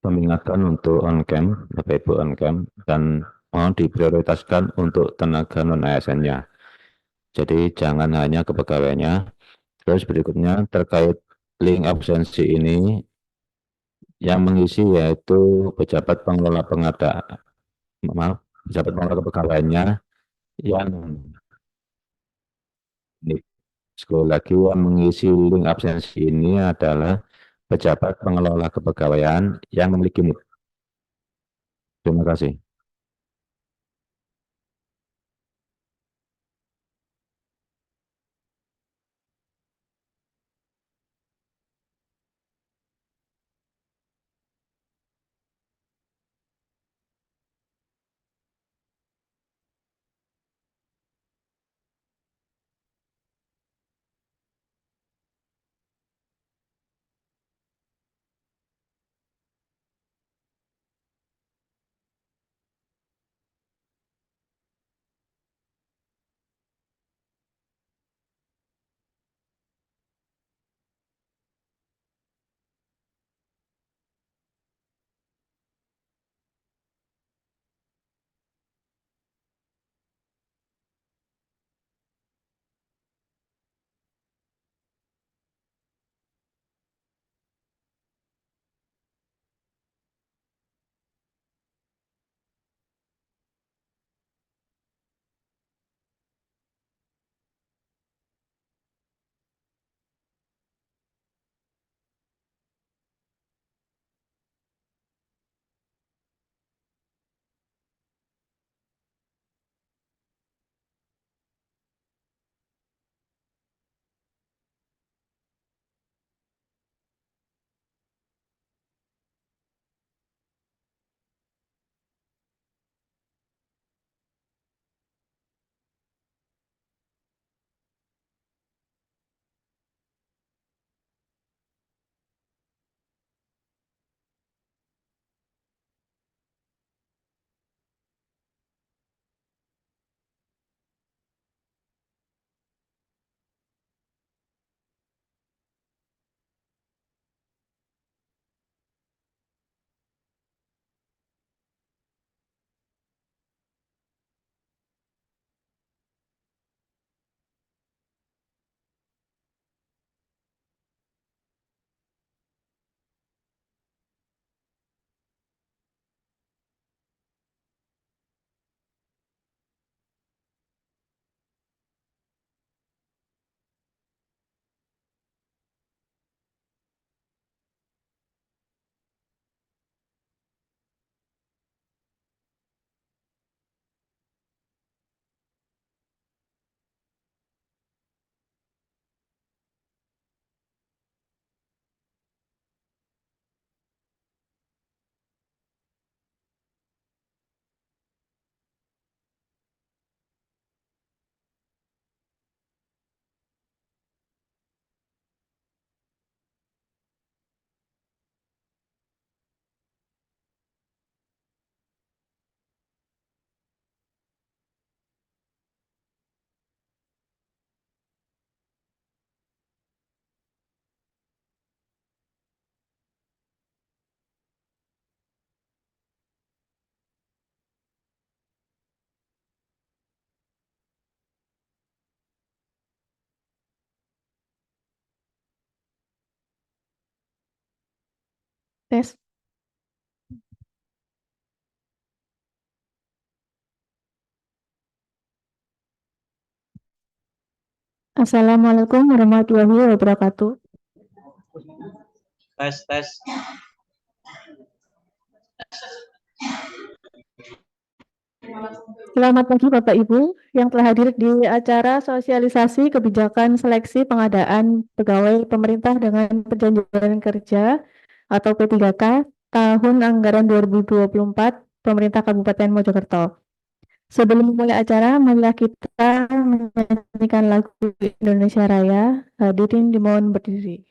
kami ingatkan untuk on-cam, Bapak Ibu on-cam, dan mohon diprioritaskan untuk tenaga non-ASN-nya. Jadi jangan hanya kepegawaiannya. Terus berikutnya terkait link absensi ini yang mengisi yaitu pejabat pengelola pengadaan, maaf, pejabat pengelola kepegawaiannya yang sekali lagi yang mengisi link absensi ini adalah pejabat pengelola kepegawaian yang memiliki NIP. Terima kasih. Tes. Assalamualaikum warahmatullahi wabarakatuh. Tes. Selamat pagi Bapak Ibu yang telah hadir di acara sosialisasi kebijakan seleksi pengadaan pegawai pemerintah dengan perjanjian kerja atau P3K tahun anggaran 2024 Pemerintah Kabupaten Mojokerto. Sebelum memulai acara, marilah kita menyanyikan lagu Indonesia Raya. Hadirin dimohon berdiri.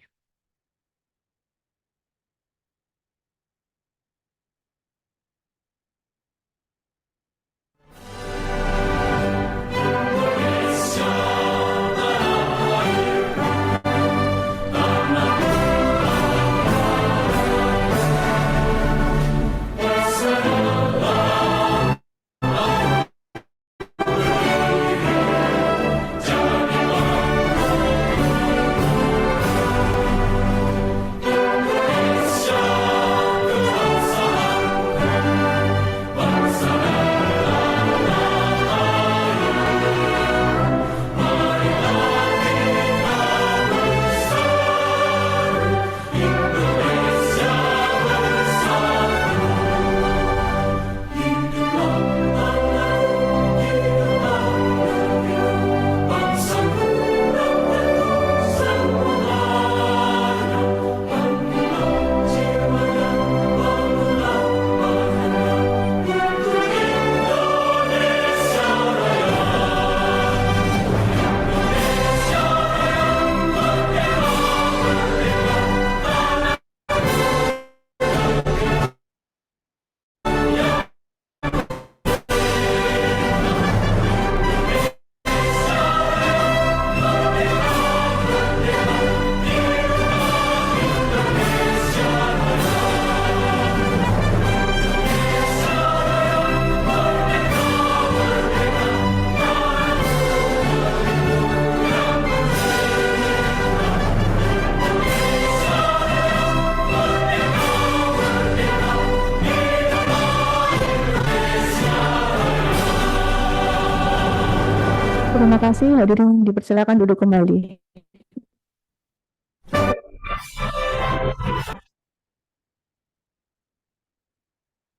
Terima kasih, hadirin dipersilakan duduk kembali.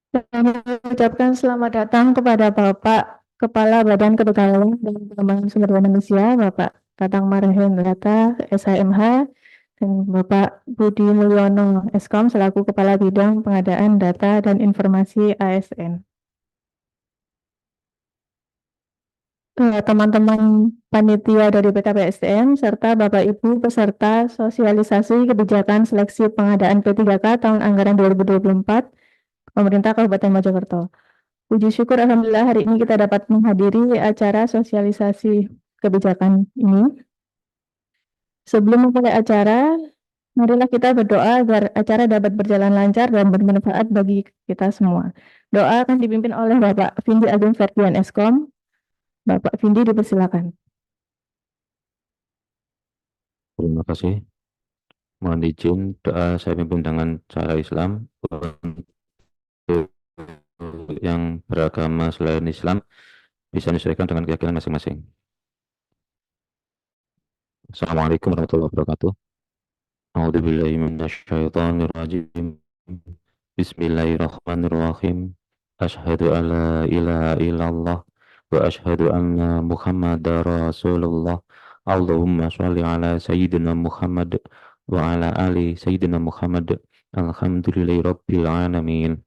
Kami mengucapkan selamat datang kepada Bapak Kepala Badan Kepegawaian dan Pengembangan Sumber Daya Manusia, Bapak Tatang Marhendrata, SHMH, dan Bapak Budi Mulyono, Eskom, selaku Kepala Bidang Pengadaan Data dan Informasi ASN. Teman-teman panitia dari PKPSDM, serta Bapak Ibu peserta sosialisasi kebijakan seleksi pengadaan P3K tahun anggaran 2024, Pemerintah Kabupaten Mojokerto. Puji syukur Alhamdulillah hari ini kita dapat menghadiri acara sosialisasi kebijakan ini. Sebelum memulai acara, marilah kita berdoa agar acara dapat berjalan lancar dan bermanfaat bagi kita semua. Doa akan dipimpin oleh Bapak Vindi Agung Ferdian Eskom. Bapak Vindi dipersilakan. Terima kasih. Mohon izin doa saya pimpin dengan cara Islam untuk yang beragama selain Islam bisa menyesuaikan dengan keyakinan masing-masing. Assalamualaikum warahmatullahi wabarakatuh. A'udzubillahi minasyaitonirrajim. Bismillahirrahmanirrahim. Asyhadu an la ilaha illallah wa asyhadu anna Muhammadar Rasulullah. Allahumma sholli ala sayyidina Muhammad wa ala ali sayyidina Muhammad. Alhamdulillahi rabbil alamin.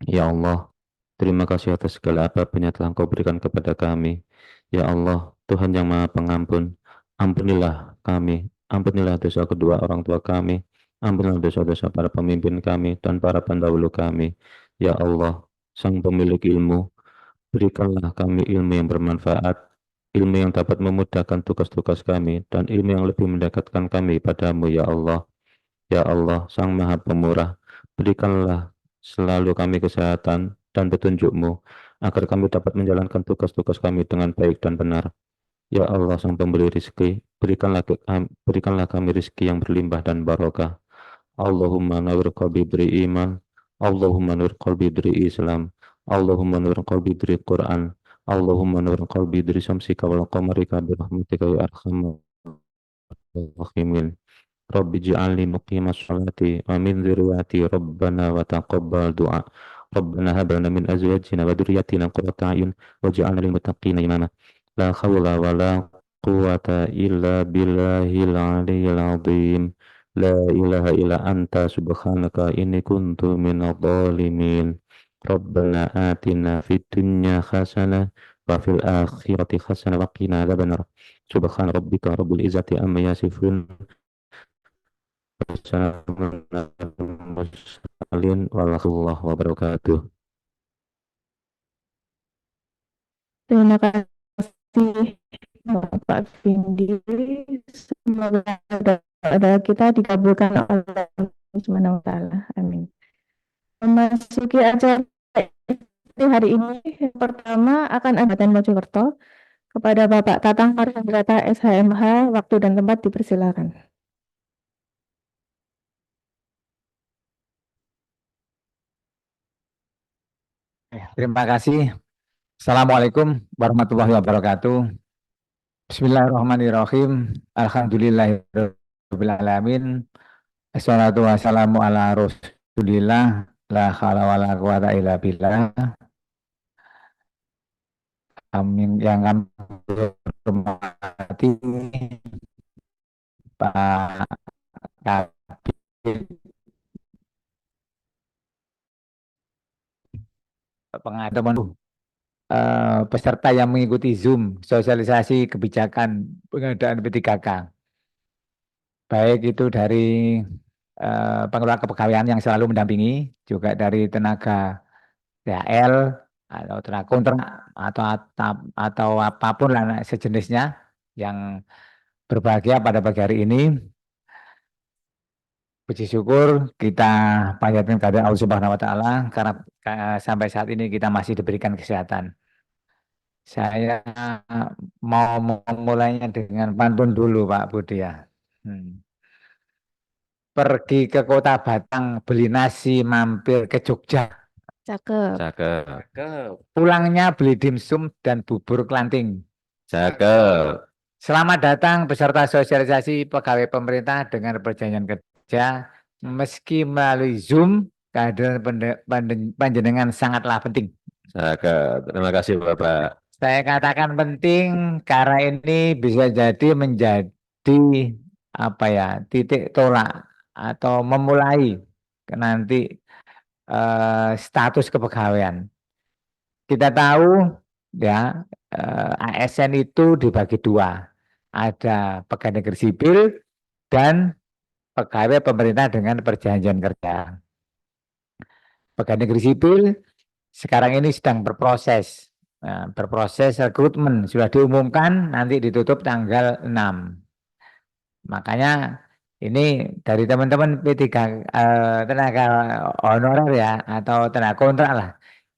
Ya Allah, terima kasih atas segala apapun yang telah Engkau berikan kepada kami. Ya Allah, Tuhan yang Maha Pengampun, ampunilah kami, ampunilah dosa kedua orang tua kami, ampunilah dosa-dosa para pemimpin kami dan para pendahulu kami. Ya Allah, Sang Pemilik ilmu, berikanlah kami ilmu yang bermanfaat, ilmu yang dapat memudahkan tugas-tugas kami, dan ilmu yang lebih mendekatkan kami padamu, ya Allah. Ya Allah, Sang Maha Pemurah, berikanlah selalu kami kesehatan dan petunjuk-Mu, agar kami dapat menjalankan tugas-tugas kami dengan baik dan benar. Ya Allah, Sang Pemberi rizki, berikanlah kami rizki yang berlimpah dan barokah. Allahumma nawwir qalbi beri iman, Allahumma nawwir qalbi beri Islam, Allahumma nawwir qalbi beri Quran, Allahumma nawwir qalbi beri samsika wal qamarika birahmatika ya arhamar rahimin. Rabbi ij'alni muqimas sholati wa min dzurriyyati Rabbana wa taqabbal du'a. Rabbana hab lana min azwajina wa dzurriyyatina qurrata a'yun waj'alna lil muttaqina imama. La haula wa la quwwata illa billahil aliyyil azim. La ilaha illa anta subhanaka inni kuntu minadh dhalimin. Rabbana atina fid dunya hasanah wa fil akhirati hasanah wa qina adzabannar. Subhana rabbika rabbil izzati amma yasifun. Assalamualaikum warahmatullahi wabarakatuh. Terima kasih Bapak Vindi. Semoga doa kita dikabulkan oleh Allah Subhanahu wa Ta'ala. Amin. Memasuki acara hari ini, yang pertama akan ada Mojokerto kepada Bapak Tatang Marhendrata SHMH. Waktu dan tempat dipersilakan. Terima kasih. Assalamualaikum warahmatullahi wabarakatuh. Bismillahirrahmanirrahim. Alhamdulillahirabbil alamin. Assalatu wassalamu ala Rasulillah. La haula wala quwata illa billah. Amin. Yang kami hormati Pak Kabid pengadaan peserta yang mengikuti Zoom sosialisasi kebijakan pengadaan P3K, baik itu dari pengelola kepegawaian yang selalu mendampingi, juga dari tenaga DHL atau tenaga kontrak atau apapun lah sejenisnya yang berbahagia pada pagi hari ini. Puji syukur kita panjatkan kepada Allah Subhanahu wa Ta'ala karena sampai saat ini kita masih diberikan kesehatan. Saya mau memulainya dengan pantun dulu Pak Budi ya. Pergi ke kota Batang beli nasi mampir ke Jogja. Cakep. Cakep. Pulangnya beli dimsum dan bubur kelanting. Cakep. Selamat datang peserta sosialisasi pegawai pemerintah dengan perjanjian kerja. Meski melalui Zoom, kehadiran panjenengan sangatlah penting. Cakep. Terima kasih Bapak. Saya katakan penting karena ini bisa jadi menjadi apa ya, titik tolak atau memulai nanti status kepegawaian. Kita tahu ya, ASN itu dibagi dua. Ada pegawai negeri sipil dan pegawai pemerintah dengan perjanjian kerja. Pegawai negeri sipil sekarang ini sedang berproses. Nah, berproses rekrutmen, sudah diumumkan nanti ditutup tanggal 6. Makanya ini dari teman-teman P3 tenaga honorer ya atau tenaga kontrak lah.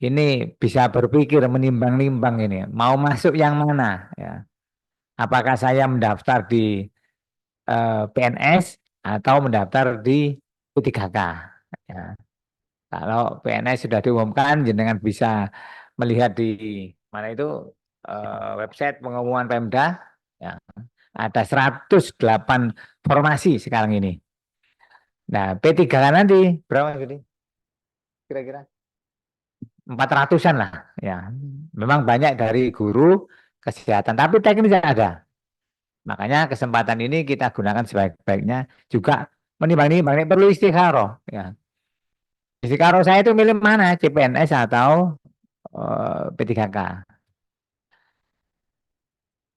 Ini bisa berpikir menimbang-nimbang ini mau masuk yang mana ya. Apakah saya mendaftar di PNS atau mendaftar di P3K ya. Kalau PNS sudah diumumkan, jenengan bisa melihat di mana itu website pengumuman Pemda ya. Ada 108 formasi sekarang ini. Nah, P3K nanti berapa jadi? Kira-kira 400-an lah ya. Memang banyak dari guru kesehatan, tapi teknis ada. Makanya kesempatan ini kita gunakan sebaik-baiknya, juga menimbang-nimbang perlu istikharah ya. Istikharah saya itu milih mana, CPNS atau P3K.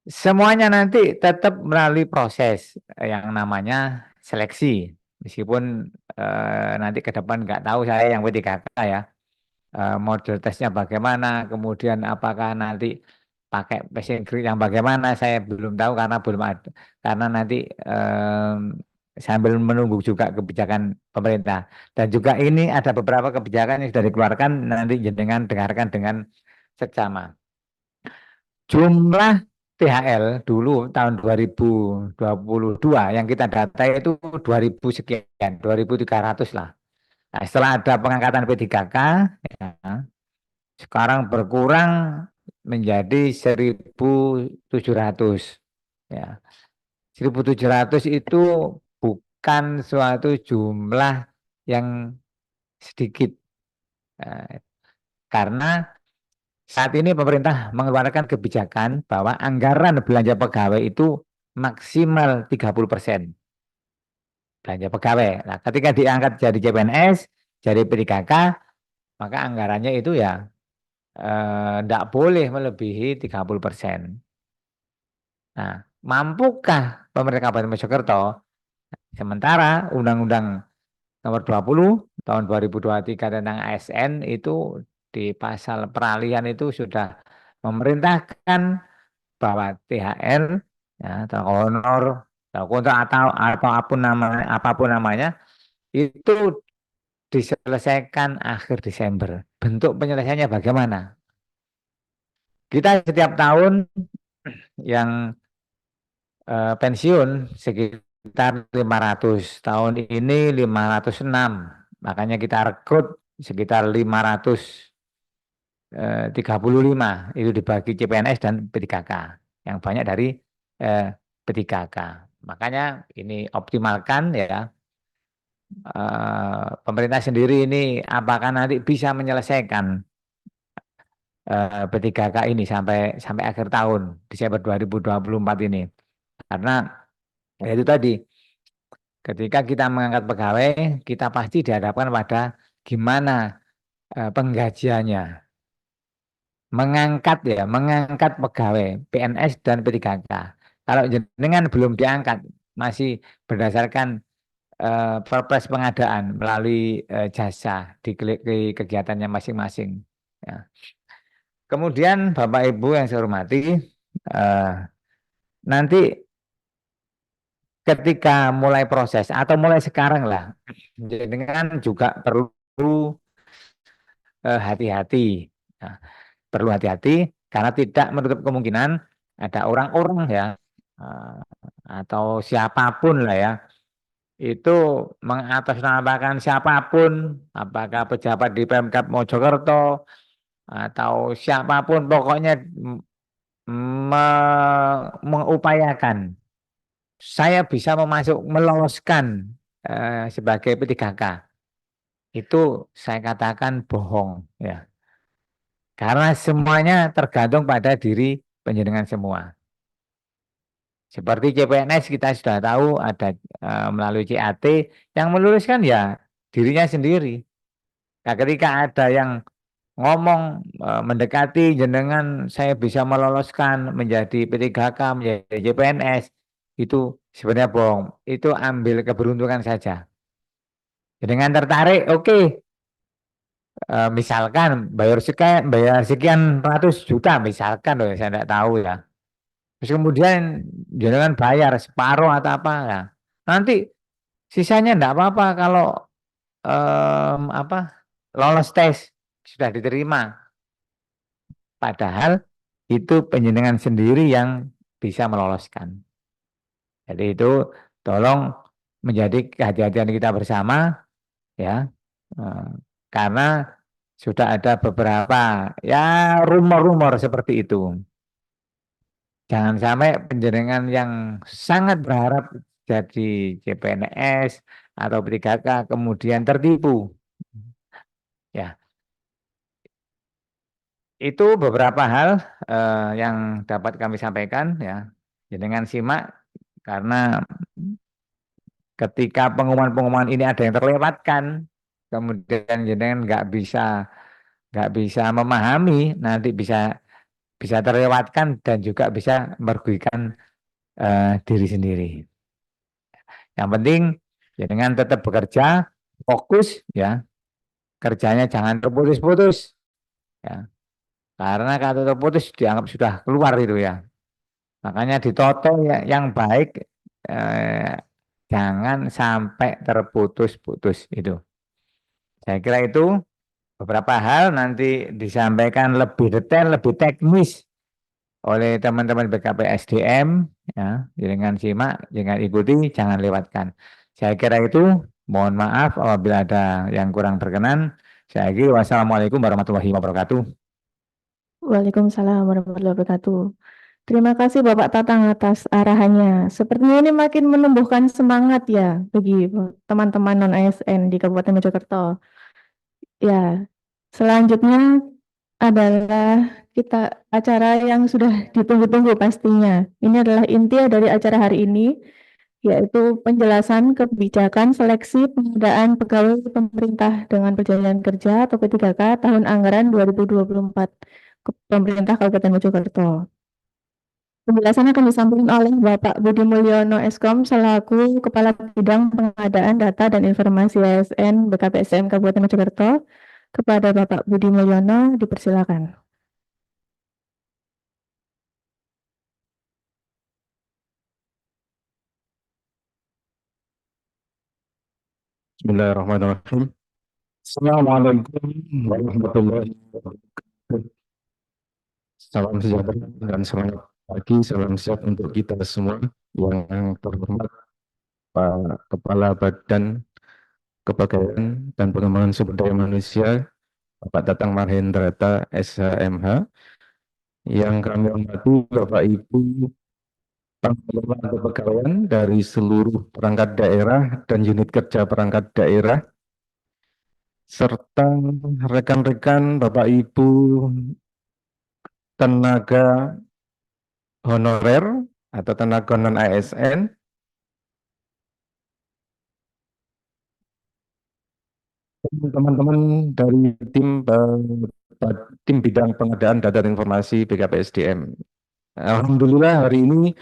Semuanya nanti tetap melalui proses yang namanya seleksi. Meskipun nanti ke depan nggak tahu saya yang P3K ya. Model tesnya bagaimana, kemudian apakah nanti pakai passing grade yang bagaimana, saya belum tahu karena belum ada. Karena nanti sambil menunggu juga kebijakan pemerintah. Dan juga ini ada beberapa kebijakan yang sudah dikeluarkan, nanti jenengan dengarkan dengan seksama. Jumlah THL dulu tahun 2022 yang kita data itu 2000 sekian, 2300 lah. Nah, setelah ada pengangkatan P3K, ya, sekarang berkurang menjadi 1.700. Ya. 1.700 itu bukan suatu jumlah yang sedikit. Karena saat ini pemerintah mengeluarkan kebijakan bahwa anggaran belanja pegawai itu maksimal 30% belanja pegawai. Nah, ketika diangkat jadi CPNS, jadi P3K, maka anggarannya itu ya tidak boleh melebihi 30%. Nah, mampukah pemerintah Kabupaten Mojokerto? Sementara Undang-Undang Nomor 20 tahun 2023 tentang ASN itu di pasal peralihan itu sudah memerintahkan bahwa THR ya, atau honor atau kontrak atau apapun namanya itu diselesaikan akhir Desember. Bentuk penyelesaiannya bagaimana? Kita setiap tahun yang pensiun sekitar 500. Tahun ini 506. Makanya kita rekrut sekitar 535. Itu dibagi CPNS dan P3K. Yang banyak dari P3K. Makanya ini optimalkan ya. Pemerintah sendiri ini apakah nanti bisa menyelesaikan P3K ini sampai akhir tahun Desember 2024 ini. Karena ya itu tadi, ketika kita mengangkat pegawai, kita pasti dihadapkan pada gimana penggajiannya. Mengangkat pegawai PNS dan P3K. Kalau jenengan belum diangkat, masih berdasarkan perpres pengadaan melalui jasa di kegiatannya masing-masing. Ya. Kemudian Bapak Ibu yang saya hormati, nanti ketika mulai proses atau mulai sekarang lah, dengan juga perlu hati-hati. Nah, perlu hati-hati karena tidak menutup kemungkinan ada orang-orang ya atau siapapun lah ya itu mengatasnamakan siapapun, apakah pejabat di Pemkab Mojokerto atau siapapun, pokoknya mengupayakan saya bisa meloloskan sebagai P3K. Itu saya katakan bohong ya. Karena semuanya tergantung pada diri penjenengan semua. Seperti CPNS kita sudah tahu ada melalui CAT yang meluluskan ya dirinya sendiri. Nah, ketika ada yang ngomong mendekati jenengan saya bisa meloloskan menjadi P3K, menjadi CPNS, itu sebenarnya bohong. Itu ambil keberuntungan saja. Dengan tertarik, oke. Misalkan bayar sekian ratus juta misalkan loh, saya tidak tahu ya. Terus kemudian jangan bayar separuh atau apa ya. Nanti sisanya tidak apa-apa kalau apa lolos tes sudah diterima. Padahal itu penjenengan sendiri yang bisa meloloskan. Jadi itu tolong menjadi kehati-hatian kita bersama ya. Karena sudah ada beberapa ya rumor-rumor seperti itu. Jangan sampai penjenengan yang sangat berharap jadi CPNS atau P3K kemudian tertipu. Ya, itu beberapa hal yang dapat kami sampaikan ya. Jenengan simak karena ketika pengumuman-pengumuman ini ada yang terlewatkan, kemudian jenengan nggak bisa memahami, nanti bisa terlewatkan dan juga bisa merugikan diri sendiri. Yang penting ya dengan tetap bekerja, fokus ya, kerjanya jangan terputus-putus ya. Karena kalau terputus dianggap sudah keluar itu ya. Makanya ditoto ya, yang baik jangan sampai terputus-putus itu. Saya kira itu beberapa hal nanti disampaikan lebih detail, lebih teknis oleh teman-teman BKP SDM ya, dengan simak, jangan ikuti, jangan lewatkan. Saya kira itu, mohon maaf apabila ada yang kurang berkenan. Saya akhiri, wassalamualaikum warahmatullahi wabarakatuh. Waalaikumsalam warahmatullahi wabarakatuh. Terima kasih Bapak Tatang atas arahannya. Sepertinya ini makin menumbuhkan semangat ya bagi teman-teman non-ASN di Kabupaten Mojokerto. Ya, selanjutnya adalah acara yang sudah ditunggu-tunggu pastinya. Ini adalah inti dari acara hari ini, yaitu penjelasan kebijakan seleksi pengadaan pegawai pemerintah dengan perjanjian kerja atau P3K tahun anggaran 2024 ke pemerintah Kabupaten Mojokerto. Penjelasan akan disampaikan oleh Bapak Budi Mulyono Eskom selaku Kepala Bidang Pengadaan Data dan Informasi ASN BKPSDM Kabupaten Mojokerto. Kepada Bapak Budi Mulyono, dipersilakan. Bismillahirrahmanirrahim. Assalamualaikum warahmatullahi wabarakatuh. Salam sejahtera dan selamat pagi, salam sehat untuk kita semua. Yang terhormat Pak Kepala Badan Kepegawaian dan Pengembangan Sumber Daya Manusia, Bapak Tatang Mahendrata SHMH, yang kami hormati Bapak Ibu pengelola kepegawaian dari seluruh perangkat daerah dan unit kerja perangkat daerah, serta rekan-rekan Bapak Ibu tenaga honorer atau tenaga non-ASN, teman-teman dari tim bidang pengadaan data dan informasi BKPSDM. Alhamdulillah hari ini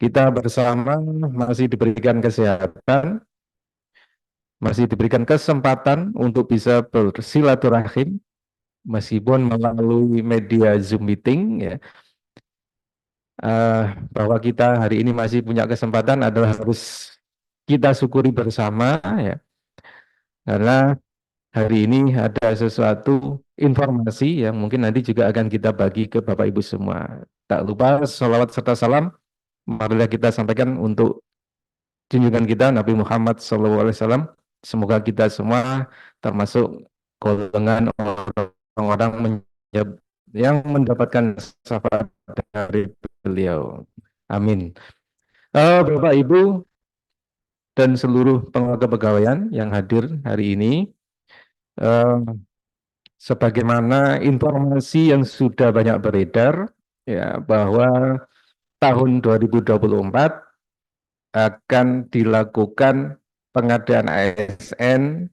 kita bersama masih diberikan kesehatan, masih diberikan kesempatan untuk bisa bersilaturahim meskipun melalui media Zoom meeting ya. Bahwa kita hari ini masih punya kesempatan adalah harus kita syukuri bersama ya. Karena hari ini ada sesuatu informasi yang mungkin nanti juga akan kita bagi ke Bapak Ibu semua. Tak lupa salawat serta salam marilah kita sampaikan untuk junjungan kita Nabi Muhammad SAW. Semoga kita semua termasuk golongan orang-orang yang mendapatkan syafaat dari beliau. Amin. Bapak Ibu dan seluruh pengelola kepegawaian yang hadir hari ini, eh, sebagaimana informasi yang sudah banyak beredar, ya, bahwa tahun 2024 akan dilakukan pengadaan ASN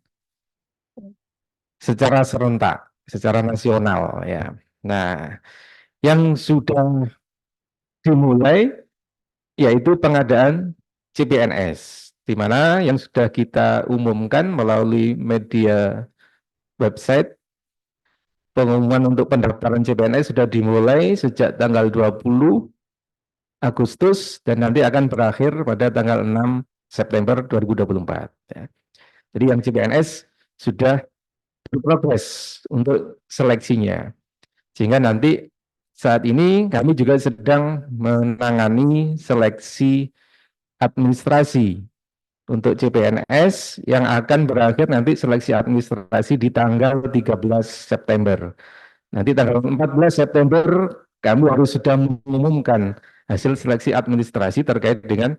secara serentak, secara nasional, ya. Nah, yang sudah dimulai yaitu pengadaan CPNS, di mana yang sudah kita umumkan melalui media website. Pengumuman untuk pendaftaran CPNS sudah dimulai sejak tanggal 20 Agustus dan nanti akan berakhir pada tanggal 6 September 2024. Ya. Jadi yang CPNS sudah berprogres untuk seleksinya. Sehingga nanti saat ini kami juga sedang menangani seleksi administrasi untuk CPNS yang akan berakhir nanti seleksi administrasi di tanggal 13 September. Nanti tanggal 14 September kami harus sudah mengumumkan hasil seleksi administrasi terkait dengan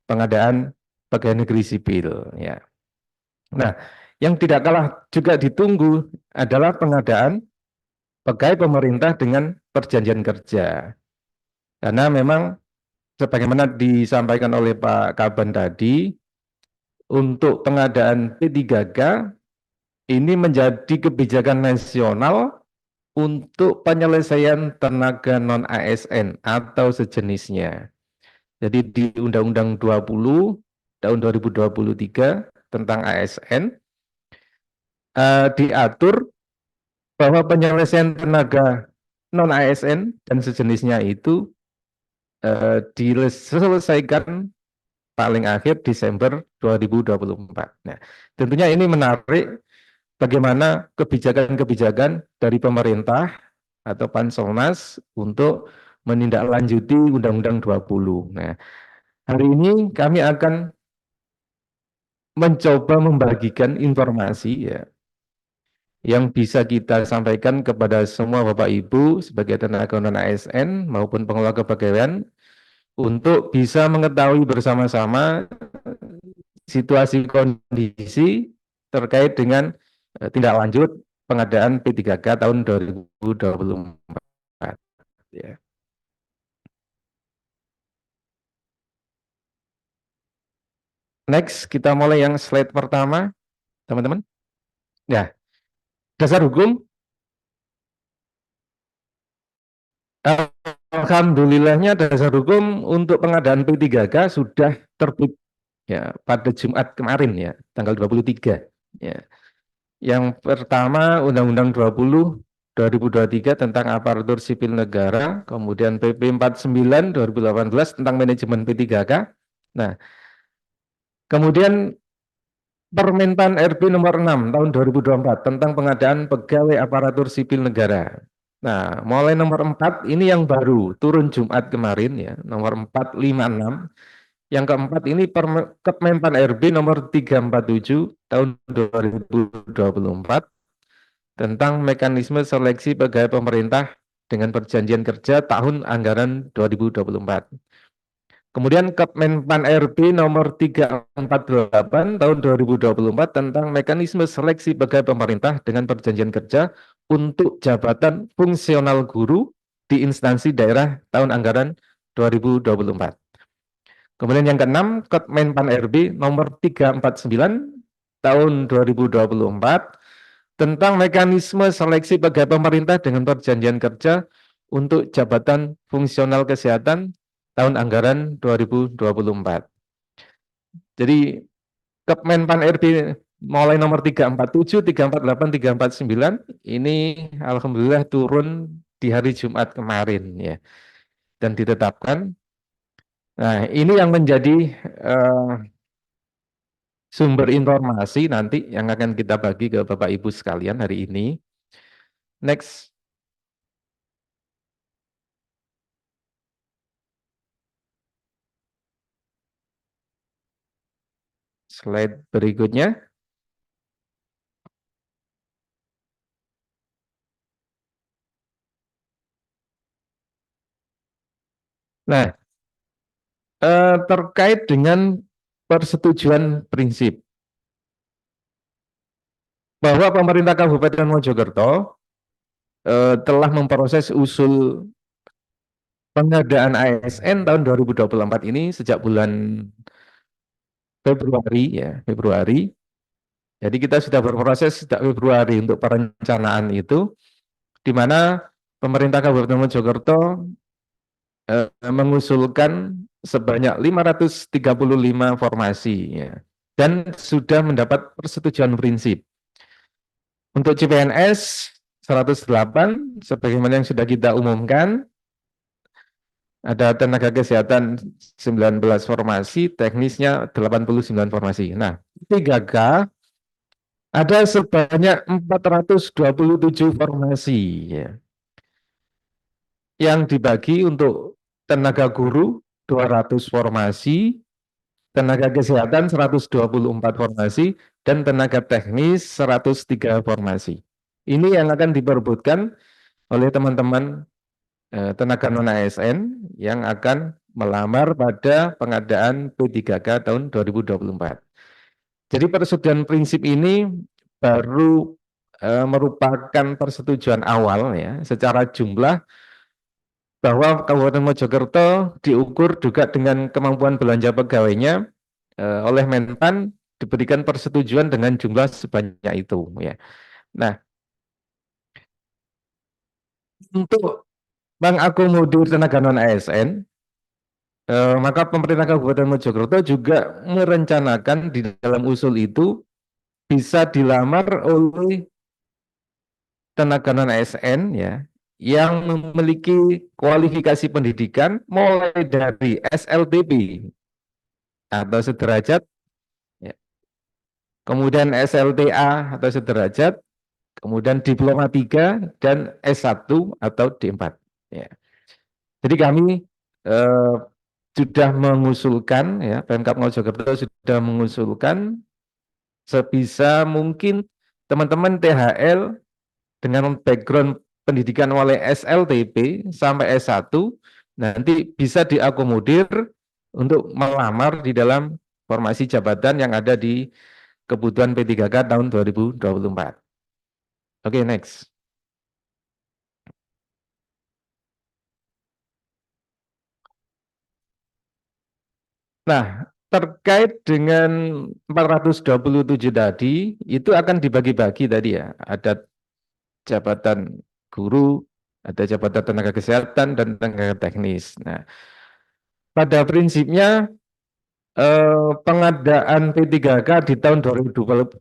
pengadaan pegawai negeri sipil. Ya. Nah, yang tidak kalah juga ditunggu adalah pengadaan pegawai pemerintah dengan perjanjian kerja. Karena memang sebagaimana disampaikan oleh Pak Kaban tadi, untuk pengadaan P3K ini menjadi kebijakan nasional untuk penyelesaian tenaga non-ASN atau sejenisnya. Jadi di Undang-Undang 20 tahun 2023 tentang ASN diatur bahwa penyelesaian tenaga non-ASN dan sejenisnya itu diselesaikan paling akhir Desember 2024. Nah, tentunya ini menarik bagaimana kebijakan-kebijakan dari pemerintah atau Panselnas untuk menindaklanjuti Undang-Undang 20. Nah, hari ini kami akan mencoba membagikan informasi ya yang bisa kita sampaikan kepada semua Bapak Ibu sebagai tenaga non ASN maupun pengelola kepegawaian untuk bisa mengetahui bersama-sama situasi kondisi terkait dengan tindak lanjut pengadaan P3K tahun 2024 ya. Next, kita mulai yang slide pertama, teman-teman. Ya, dasar hukum. Alhamdulillahnya dasar hukum untuk pengadaan P3K sudah terbit ya pada Jumat kemarin ya, tanggal 23 ya. Yang pertama Undang-Undang 20 2023 tentang aparatur sipil negara, kemudian PP 49 2018 tentang manajemen P3K. Nah, kemudian Permenpan RB nomor 6 tahun 2024 tentang pengadaan pegawai aparatur sipil negara. Nah, mulai nomor 4 ini yang baru turun Jumat kemarin ya, nomor 456. Yang keempat ini Kemenpan RB nomor 347 tahun 2024 tentang mekanisme seleksi pegawai pemerintah dengan perjanjian kerja tahun anggaran 2024. Kemudian Kemenpan RB nomor 348 tahun 2024 tentang mekanisme seleksi pegawai pemerintah dengan perjanjian kerja untuk jabatan fungsional guru di instansi daerah tahun anggaran 2024. Kemudian yang keenam Kemenpan RB nomor 349 tahun 2024 tentang mekanisme seleksi pegawai pemerintah dengan perjanjian kerja untuk jabatan fungsional kesehatan tahun anggaran 2024. Jadi Kemenpan RB mulai nomor 347, 348, 349 ini alhamdulillah turun di hari Jumat kemarin ya dan ditetapkan. Nah, ini yang menjadi sumber informasi nanti yang akan kita bagi ke Bapak Ibu sekalian hari ini. Next. Slide berikutnya. Nah, terkait dengan persetujuan prinsip bahwa pemerintah Kabupaten Mojokerto telah memproses usul pengadaan ASN tahun 2024 ini sejak bulan Februari ya, Februari. Jadi kita sudah berproses sejak Februari untuk perencanaan itu, di mana pemerintah Kabupaten Mojokerto mengusulkan sebanyak 535 formasi ya, dan sudah mendapat persetujuan prinsip. Untuk CPNS 108 sebagaimana yang sudah kita umumkan, ada tenaga kesehatan 19 formasi, teknisnya 89 formasi. Nah, 3K ada sebanyak 427 formasi ya, yang dibagi untuk tenaga guru 200 formasi, tenaga kesehatan 124 formasi, dan tenaga teknis 103 formasi. Ini yang akan diperebutkan oleh teman-teman tenaga non-ASN yang akan melamar pada pengadaan P3K tahun 2024. Jadi persetujuan prinsip ini baru merupakan persetujuan awal ya, secara jumlah bahwa Kabupaten Mojokerto diukur juga dengan kemampuan belanja pegawainya oleh Menpan diberikan persetujuan dengan jumlah sebanyak itu ya. Nah, untuk mengakomodir tenaga non ASN, maka pemerintah Kabupaten Mojokerto juga merencanakan di dalam usul itu bisa dilamar oleh tenaga non ASN ya yang memiliki kualifikasi pendidikan mulai dari SLTP atau sederajat, ya, kemudian SLTA atau sederajat, kemudian diploma 3 dan S1 atau D4. Ya. Jadi kami eh, sudah mengusulkan, ya, Pemkab Mojokerto sudah mengusulkan sebisa mungkin teman-teman THL dengan background pendidikan mulai SLTP sampai S1 nanti bisa diakomodir untuk melamar di dalam formasi jabatan yang ada di kebutuhan P3K tahun 2024. Oke, next. Nah, terkait dengan 427 tadi, itu akan dibagi-bagi tadi ya. Ada jabatan guru, ada jabatan tenaga kesehatan, dan tenaga teknis. Nah, pada prinsipnya pengadaan P3K di tahun 2024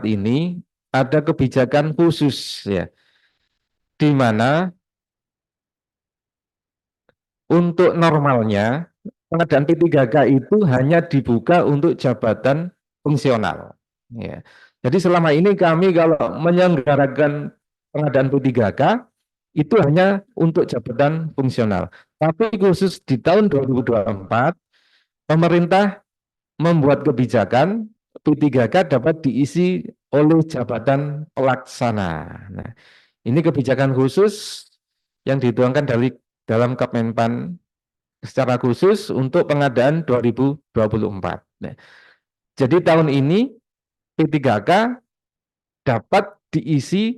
ini ada kebijakan khusus ya, di mana untuk normalnya pengadaan P3K itu hanya dibuka untuk jabatan fungsional. Ya. Jadi selama ini kami kalau menyelenggarakan pengadaan P3K itu hanya untuk jabatan fungsional. Tapi khusus di tahun 2024 pemerintah membuat kebijakan P3K dapat diisi oleh jabatan pelaksana. Nah, ini kebijakan khusus yang dituangkan dari dalam Kemenpan secara khusus untuk pengadaan 2024. Nah, jadi tahun ini P3K dapat diisi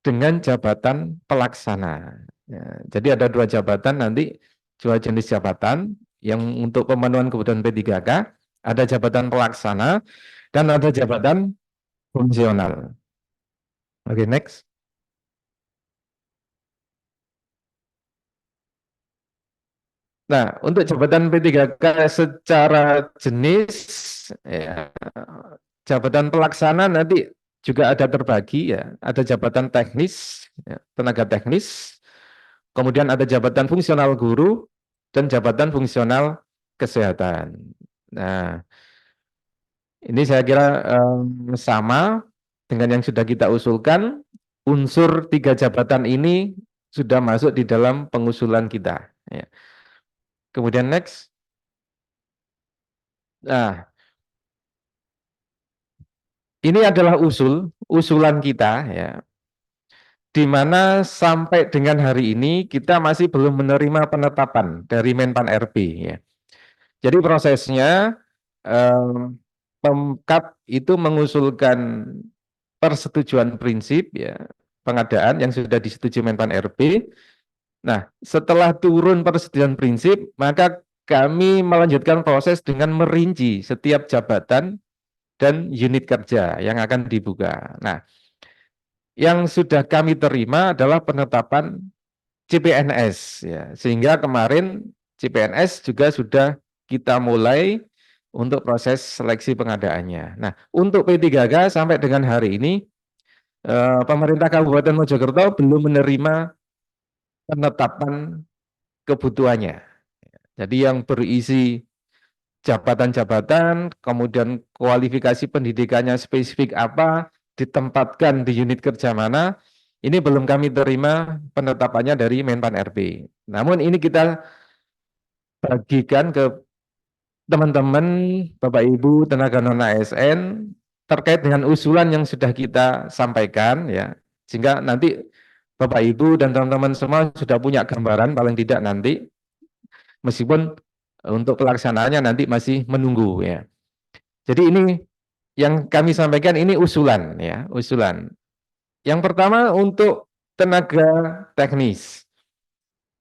dengan jabatan pelaksana. Ya, jadi ada 2 jabatan nanti, 2 jenis jabatan yang untuk pemenuhan kebutuhan P3K, ada jabatan pelaksana dan ada jabatan fungsional. Oke, next. Nah, untuk jabatan P3K secara jenis, ya, jabatan pelaksana nanti juga ada terbagi ya, ada jabatan teknis, ya, tenaga teknis, kemudian ada jabatan fungsional guru dan jabatan fungsional kesehatan. Nah, ini saya kira sama dengan yang sudah kita usulkan, unsur 3 jabatan ini sudah masuk di dalam pengusulan kita. Ya. Kemudian next. Nah, ini adalah usulan kita ya. di mana sampai dengan hari ini kita masih belum menerima penetapan dari Menpan RB ya. Jadi prosesnya Pemkab itu mengusulkan persetujuan prinsip ya pengadaan yang sudah disetujui Menpan RB. Nah, setelah turun persetujuan prinsip, maka kami melanjutkan proses dengan merinci setiap jabatan dan unit kerja yang akan dibuka. Nah, yang sudah kami terima adalah penetapan CPNS ya. Sehingga kemarin CPNS juga sudah kita mulai untuk proses seleksi pengadaannya. Nah, untuk P3K sampai dengan hari ini pemerintah Kabupaten Mojokerto belum menerima penetapan kebutuhannya. Jadi yang berisi jabatan-jabatan, kemudian kualifikasi pendidikannya spesifik apa, ditempatkan di unit kerja mana, ini belum kami terima penetapannya dari Menpan RB. Namun ini kita bagikan ke teman-teman, Bapak Ibu, tenaga non ASN, terkait dengan usulan yang sudah kita sampaikan, ya, sehingga nanti Bapak Ibu dan teman-teman semua sudah punya gambaran paling tidak nanti, meskipun untuk pelaksanaannya nanti masih menunggu, ya. Jadi ini yang kami sampaikan ini usulan, ya, usulan. Yang pertama untuk tenaga teknis.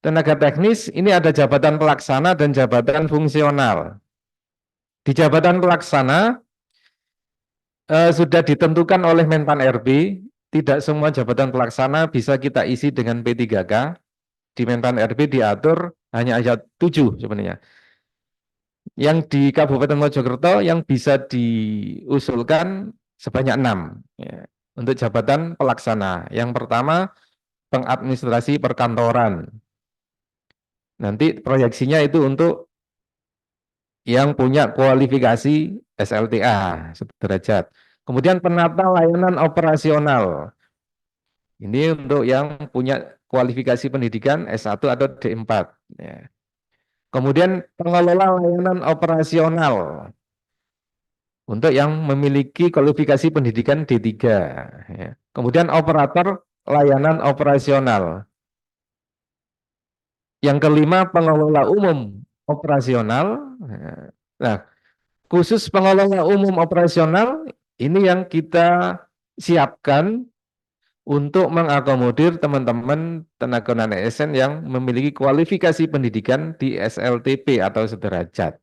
Tenaga teknis ini ada jabatan pelaksana dan jabatan fungsional. Di jabatan pelaksana sudah ditentukan oleh Menpan RB, tidak semua jabatan pelaksana bisa kita isi dengan P3K. Di Menpan RB diatur hanya ayat 7 sebenarnya. Yang di Kabupaten Mojokerto yang bisa diusulkan sebanyak 6 ya, untuk jabatan pelaksana. Yang pertama pengadministrasi perkantoran. Nanti proyeksinya itu untuk yang punya kualifikasi SLTA sederajat. Kemudian penata layanan operasional. Ini untuk yang punya kualifikasi pendidikan S1 atau D4. Ya. Kemudian pengelola layanan operasional. Untuk yang memiliki kualifikasi pendidikan D3. Ya. Kemudian operator layanan operasional. Yang kelima pengelola umum operasional. Nah, khusus pengelola umum operasional ini yang kita siapkan untuk mengakomodir teman-teman tenaga non-ASN yang memiliki kualifikasi pendidikan di SLTP atau sederajat.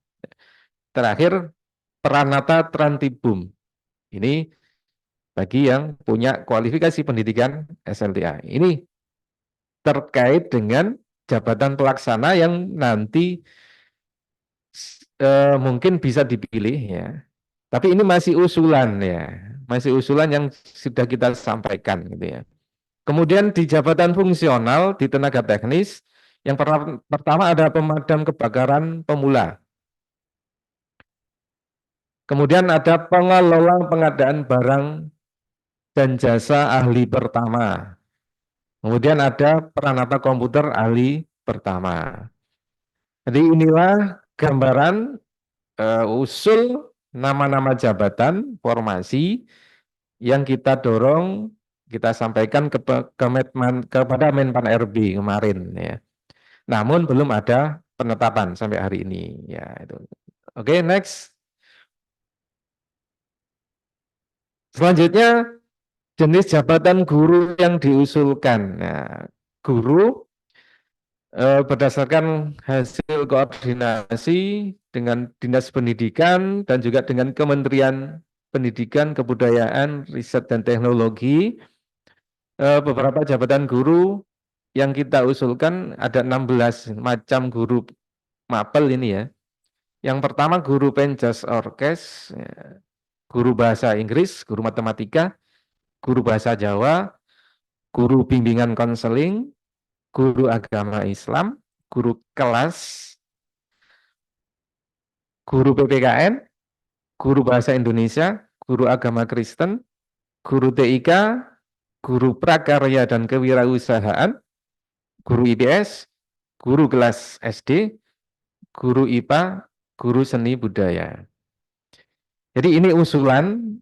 Terakhir, Pranata Trantibum. Ini bagi yang punya kualifikasi pendidikan SLTA. Ini terkait dengan jabatan pelaksana yang nanti mungkin bisa dipilih ya. Tapi ini masih usulan ya, masih usulan yang sudah kita sampaikan gitu ya. Kemudian di jabatan fungsional di tenaga teknis yang pertama ada pemadam kebakaran pemula. Kemudian ada pengelola pengadaan barang dan jasa ahli pertama. Kemudian ada peranata komputer ahli pertama. Jadi inilah gambaran usul nama-nama jabatan, formasi yang kita dorong, kita sampaikan kepada Menpan RB kemarin ya. Namun belum ada penetapan sampai hari ini ya itu. Oke, next. Selanjutnya jenis jabatan guru yang diusulkan. Nah, guru berdasarkan hasil koordinasi dengan Dinas Pendidikan dan juga dengan Kementerian Pendidikan, Kebudayaan, Riset dan Teknologi, beberapa jabatan guru yang kita usulkan ada 16 macam guru mapel ini ya. Yang pertama guru penjas orkes, guru bahasa Inggris, guru matematika, guru bahasa Jawa, guru bimbingan konseling, guru agama Islam, guru kelas, guru PPKN, guru bahasa Indonesia, guru agama Kristen, guru TIK, guru prakarya dan kewirausahaan, guru IPS, guru kelas SD, guru IPA, guru seni budaya. Jadi ini usulan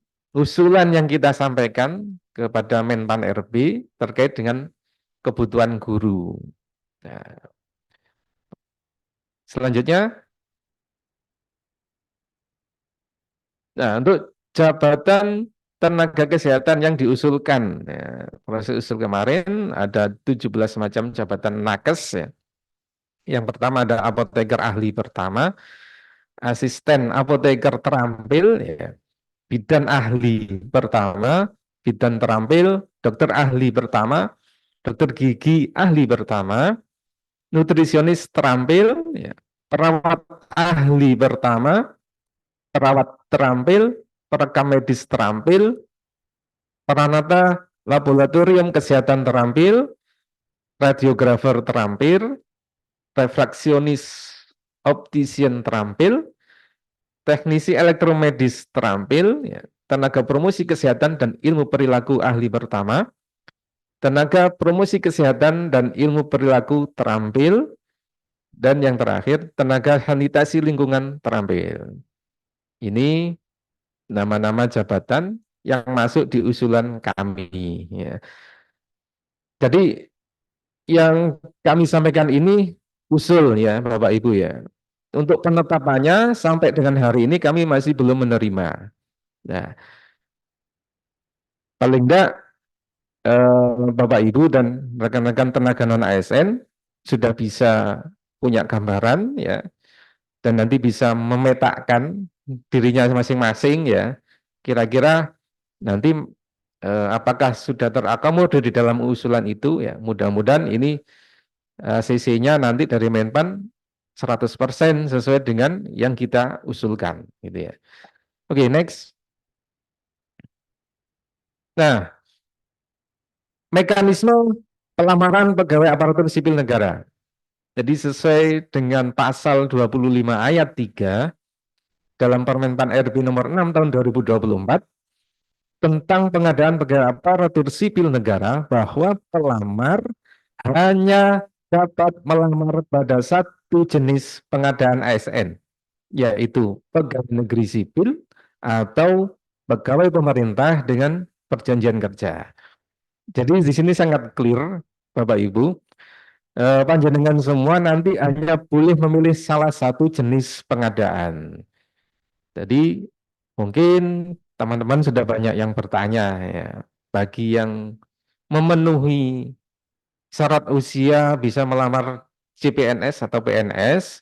yang kita sampaikan kepada Menpan RB terkait dengan kebutuhan guru. Nah, selanjutnya, untuk jabatan tenaga kesehatan yang diusulkan, ya, proses usul kemarin ada 17 macam jabatan nakes. Ya. Yang pertama ada apoteker ahli pertama, asisten apoteker terampil, ya, bidan ahli pertama, bidan terampil, dokter ahli pertama, dokter gigi ahli pertama, nutrisionis terampil, ya, perawat ahli pertama, perawat terampil, perekam medis terampil, peranata laboratorium kesehatan terampil, radiografer terampil, refraksionis optician terampil, teknisi elektromedis terampil, ya, tenaga promosi kesehatan dan ilmu perilaku ahli pertama, tenaga promosi kesehatan dan ilmu perilaku terampil, dan yang terakhir tenaga sanitasi lingkungan terampil. Ini nama-nama jabatan yang masuk di usulan kami. Ya. Jadi yang kami sampaikan ini usul ya Bapak Ibu ya. Untuk penetapannya sampai dengan hari ini kami masih belum menerima. Nah, paling enggak Bapak Ibu dan rekan-rekan tenaga non ASN sudah bisa punya gambaran ya, dan nanti bisa memetakan dirinya masing-masing ya. Kira-kira nanti apakah sudah terakomodir di dalam usulan itu ya. Mudah-mudahan ini CC-nya nanti dari Menpan 100% sesuai dengan yang kita usulkan gitu ya. Oke, next. Nah, mekanisme pelamaran pegawai aparatur sipil negara. Jadi sesuai dengan pasal 25 ayat 3 dalam Permenpan RB nomor 6 tahun 2024 tentang pengadaan pegawai aparatur sipil negara, bahwa pelamar hanya dapat melamar pada satu jenis pengadaan ASN, yaitu pegawai negeri sipil atau pegawai pemerintah dengan perjanjian kerja. Jadi di sini sangat clear, Bapak Ibu, panjenengan semua nanti hanya boleh memilih salah satu jenis pengadaan. Jadi mungkin teman-teman sudah banyak yang bertanya ya, bagi yang memenuhi syarat usia bisa melamar CPNS atau PNS,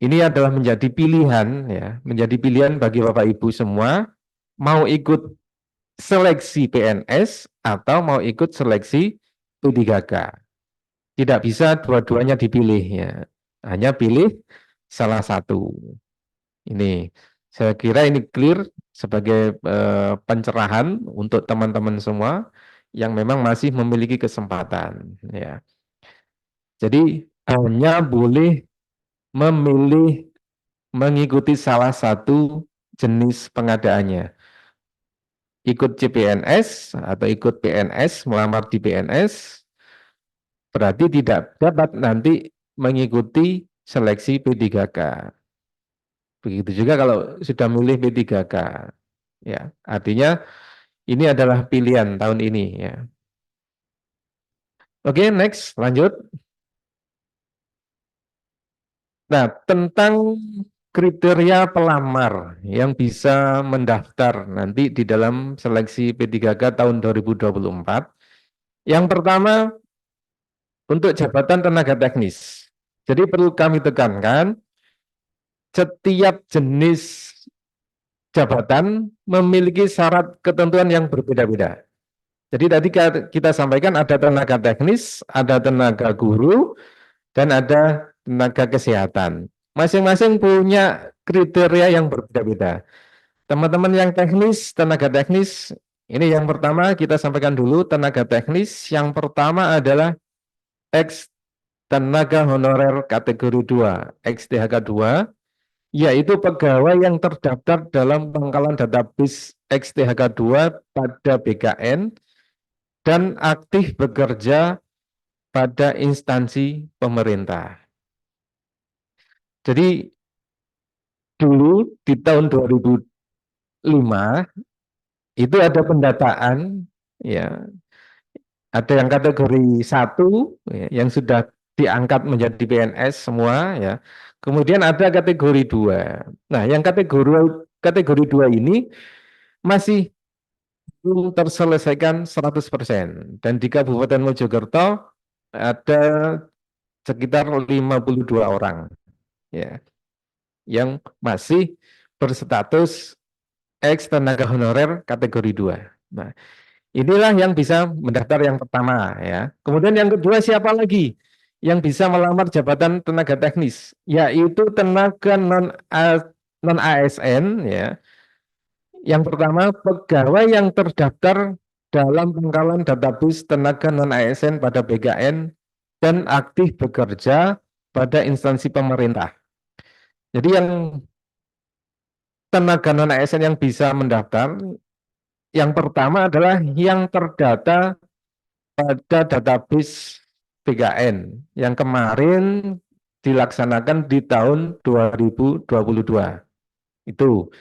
ini adalah menjadi pilihan ya, menjadi pilihan bagi Bapak Ibu semua mau ikut seleksi PNS atau mau ikut seleksi P3K. Tidak bisa dua-duanya dipilih ya. Hanya pilih salah satu. Ini saya kira ini clear sebagai pencerahan untuk teman-teman semua yang memang masih memiliki kesempatan ya. Jadi hanya boleh memilih mengikuti salah satu jenis pengadaannya. Ikut CPNS atau ikut PNS, melamar di PNS, berarti tidak dapat nanti mengikuti seleksi P3K. Begitu juga kalau sudah milih P3K. Ya, artinya ini adalah pilihan tahun ini ya. Oke, next, lanjut. Nah, tentang kriteria pelamar yang bisa mendaftar nanti di dalam seleksi P3K tahun 2024. Yang pertama, untuk jabatan tenaga teknis. Jadi perlu kami tekankan, setiap jenis jabatan memiliki syarat ketentuan yang berbeda-beda. Jadi tadi kita sampaikan ada tenaga teknis, ada tenaga guru, dan ada tenaga kesehatan. Masing-masing punya kriteria yang berbeda-beda. Teman-teman yang teknis, tenaga teknis, ini yang pertama kita sampaikan dulu, tenaga teknis. Yang pertama adalah X tenaga honorer kategori 2, XTHK 2, yaitu pegawai yang terdaftar dalam pangkalan database XTHK 2 pada BKN dan aktif bekerja pada instansi pemerintah. Jadi dulu di tahun 2005 itu ada pendataan, ya, ada yang kategori 1 ya, yang sudah diangkat menjadi PNS semua ya. Kemudian ada kategori 2. Nah, yang kategori 2 ini masih belum terselesaikan 100%. Dan di Kabupaten Mojokerto ada sekitar 52 orang ya yang masih berstatus ex tenaga honorer kategori 2. Nah, inilah yang bisa mendaftar yang pertama ya. Kemudian yang kedua siapa lagi yang bisa melamar jabatan tenaga teknis? Yaitu tenaga non ASN ya. Yang pertama pegawai yang terdaftar dalam pangkalan database tenaga non ASN pada BKN dan aktif bekerja pada instansi pemerintah. Jadi yang tenaga non ASN yang bisa mendaftar, yang pertama adalah yang terdata pada database BKN yang kemarin dilaksanakan di tahun 2022. Itu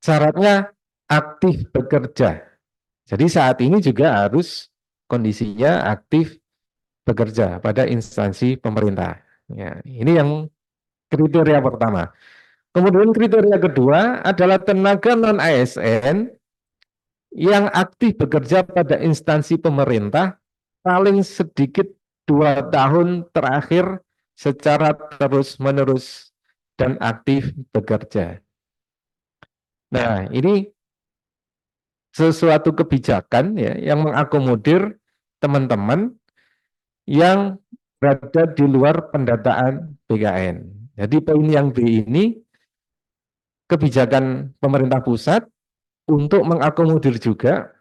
syaratnya aktif bekerja. Jadi saat ini juga harus kondisinya aktif bekerja pada instansi pemerintah. Ya, ini yang kriteria pertama. Kemudian kriteria kedua adalah tenaga non ASN yang aktif bekerja pada instansi pemerintah paling sedikit 2 tahun terakhir secara terus-menerus dan aktif bekerja. Nah, ini sesuatu kebijakan ya yang mengakomodir teman-teman yang berada di luar pendataan BKN. Jadi poin yang B ini kebijakan pemerintah pusat untuk mengakomodir juga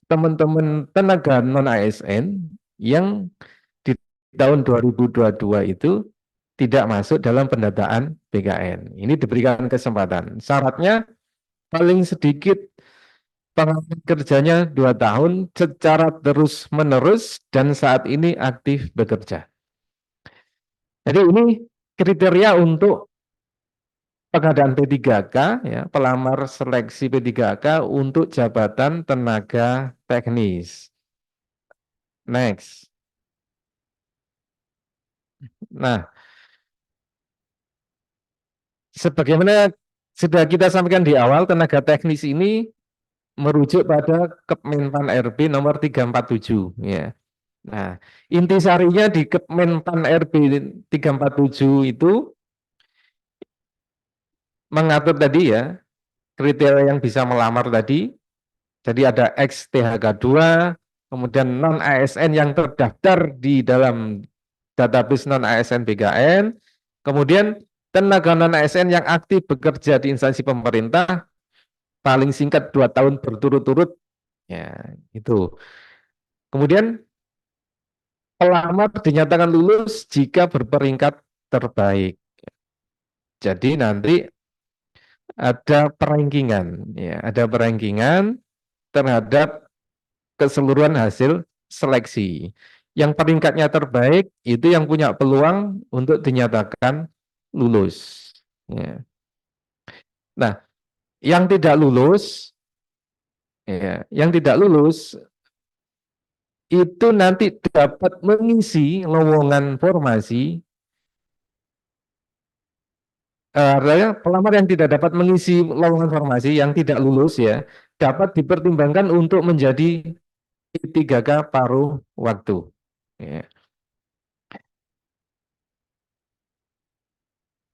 teman-teman tenaga non ASN yang di tahun 2022 itu tidak masuk dalam pendataan BKN. Ini diberikan kesempatan. Syaratnya paling sedikit pengalaman kerjanya 2 tahun secara terus-menerus dan saat ini aktif bekerja. Jadi ini kriteria untuk pengadaan P3K, ya, pelamar seleksi P3K untuk jabatan tenaga teknis. Next. Nah, sebagaimana sudah kita sampaikan di awal, tenaga teknis ini merujuk pada Kemenpan RB nomor 347. Ya. Nah, intisarinya di Kemenpan RB 347 itu mengatur tadi ya, kriteria yang bisa melamar tadi. Jadi ada ex THK 2, kemudian non ASN yang terdaftar di dalam database non ASN BKN, kemudian tenaga non ASN yang aktif bekerja di instansi pemerintah paling singkat 2 tahun berturut-turut. Ya, itu. Kemudian pelamar dinyatakan lulus jika berperingkat terbaik. Jadi nanti ada perankingan, ya, ada perankingan terhadap keseluruhan hasil seleksi. Yang peringkatnya terbaik itu yang punya peluang untuk dinyatakan lulus. Ya. Nah, yang tidak lulus, ya, yang tidak lulus itu nanti dapat mengisi lowongan formasi. Pelamar yang tidak dapat mengisi lowongan formasi yang tidak lulus ya dapat dipertimbangkan untuk menjadi P3K paruh waktu. Ya.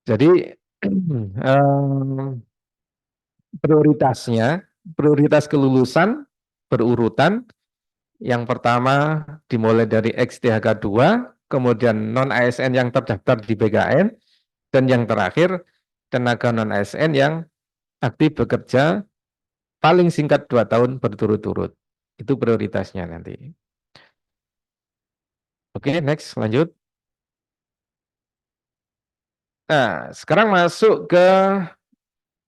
Jadi prioritas kelulusan berurutan. Yang pertama dimulai dari XTHK 2, kemudian non ASN yang terdaftar di BKN, dan yang terakhir tenaga non ASN yang aktif bekerja paling singkat 2 tahun berturut-turut. Itu prioritasnya nanti. Oke, next, lanjut. Nah, sekarang masuk ke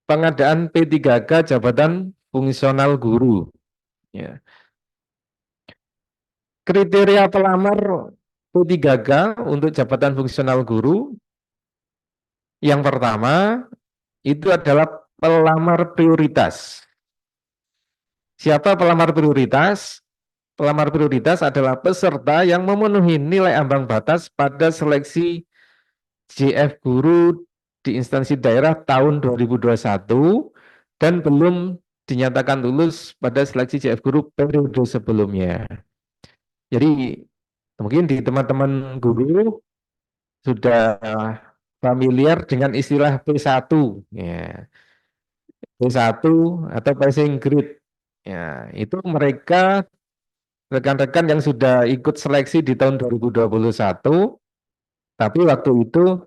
pengadaan P3K jabatan fungsional guru. Ya. Kriteria pelamar P3K untuk jabatan fungsional guru yang pertama itu adalah pelamar prioritas. Siapa pelamar prioritas? Pelamar prioritas adalah peserta yang memenuhi nilai ambang batas pada seleksi JF Guru di instansi daerah tahun 2021 dan belum dinyatakan lulus pada seleksi JF Guru periode sebelumnya. Jadi mungkin di teman-teman guru sudah familiar dengan istilah P1 ya. P1 atau passing grade. Ya, itu mereka rekan-rekan yang sudah ikut seleksi di tahun 2021 tapi waktu itu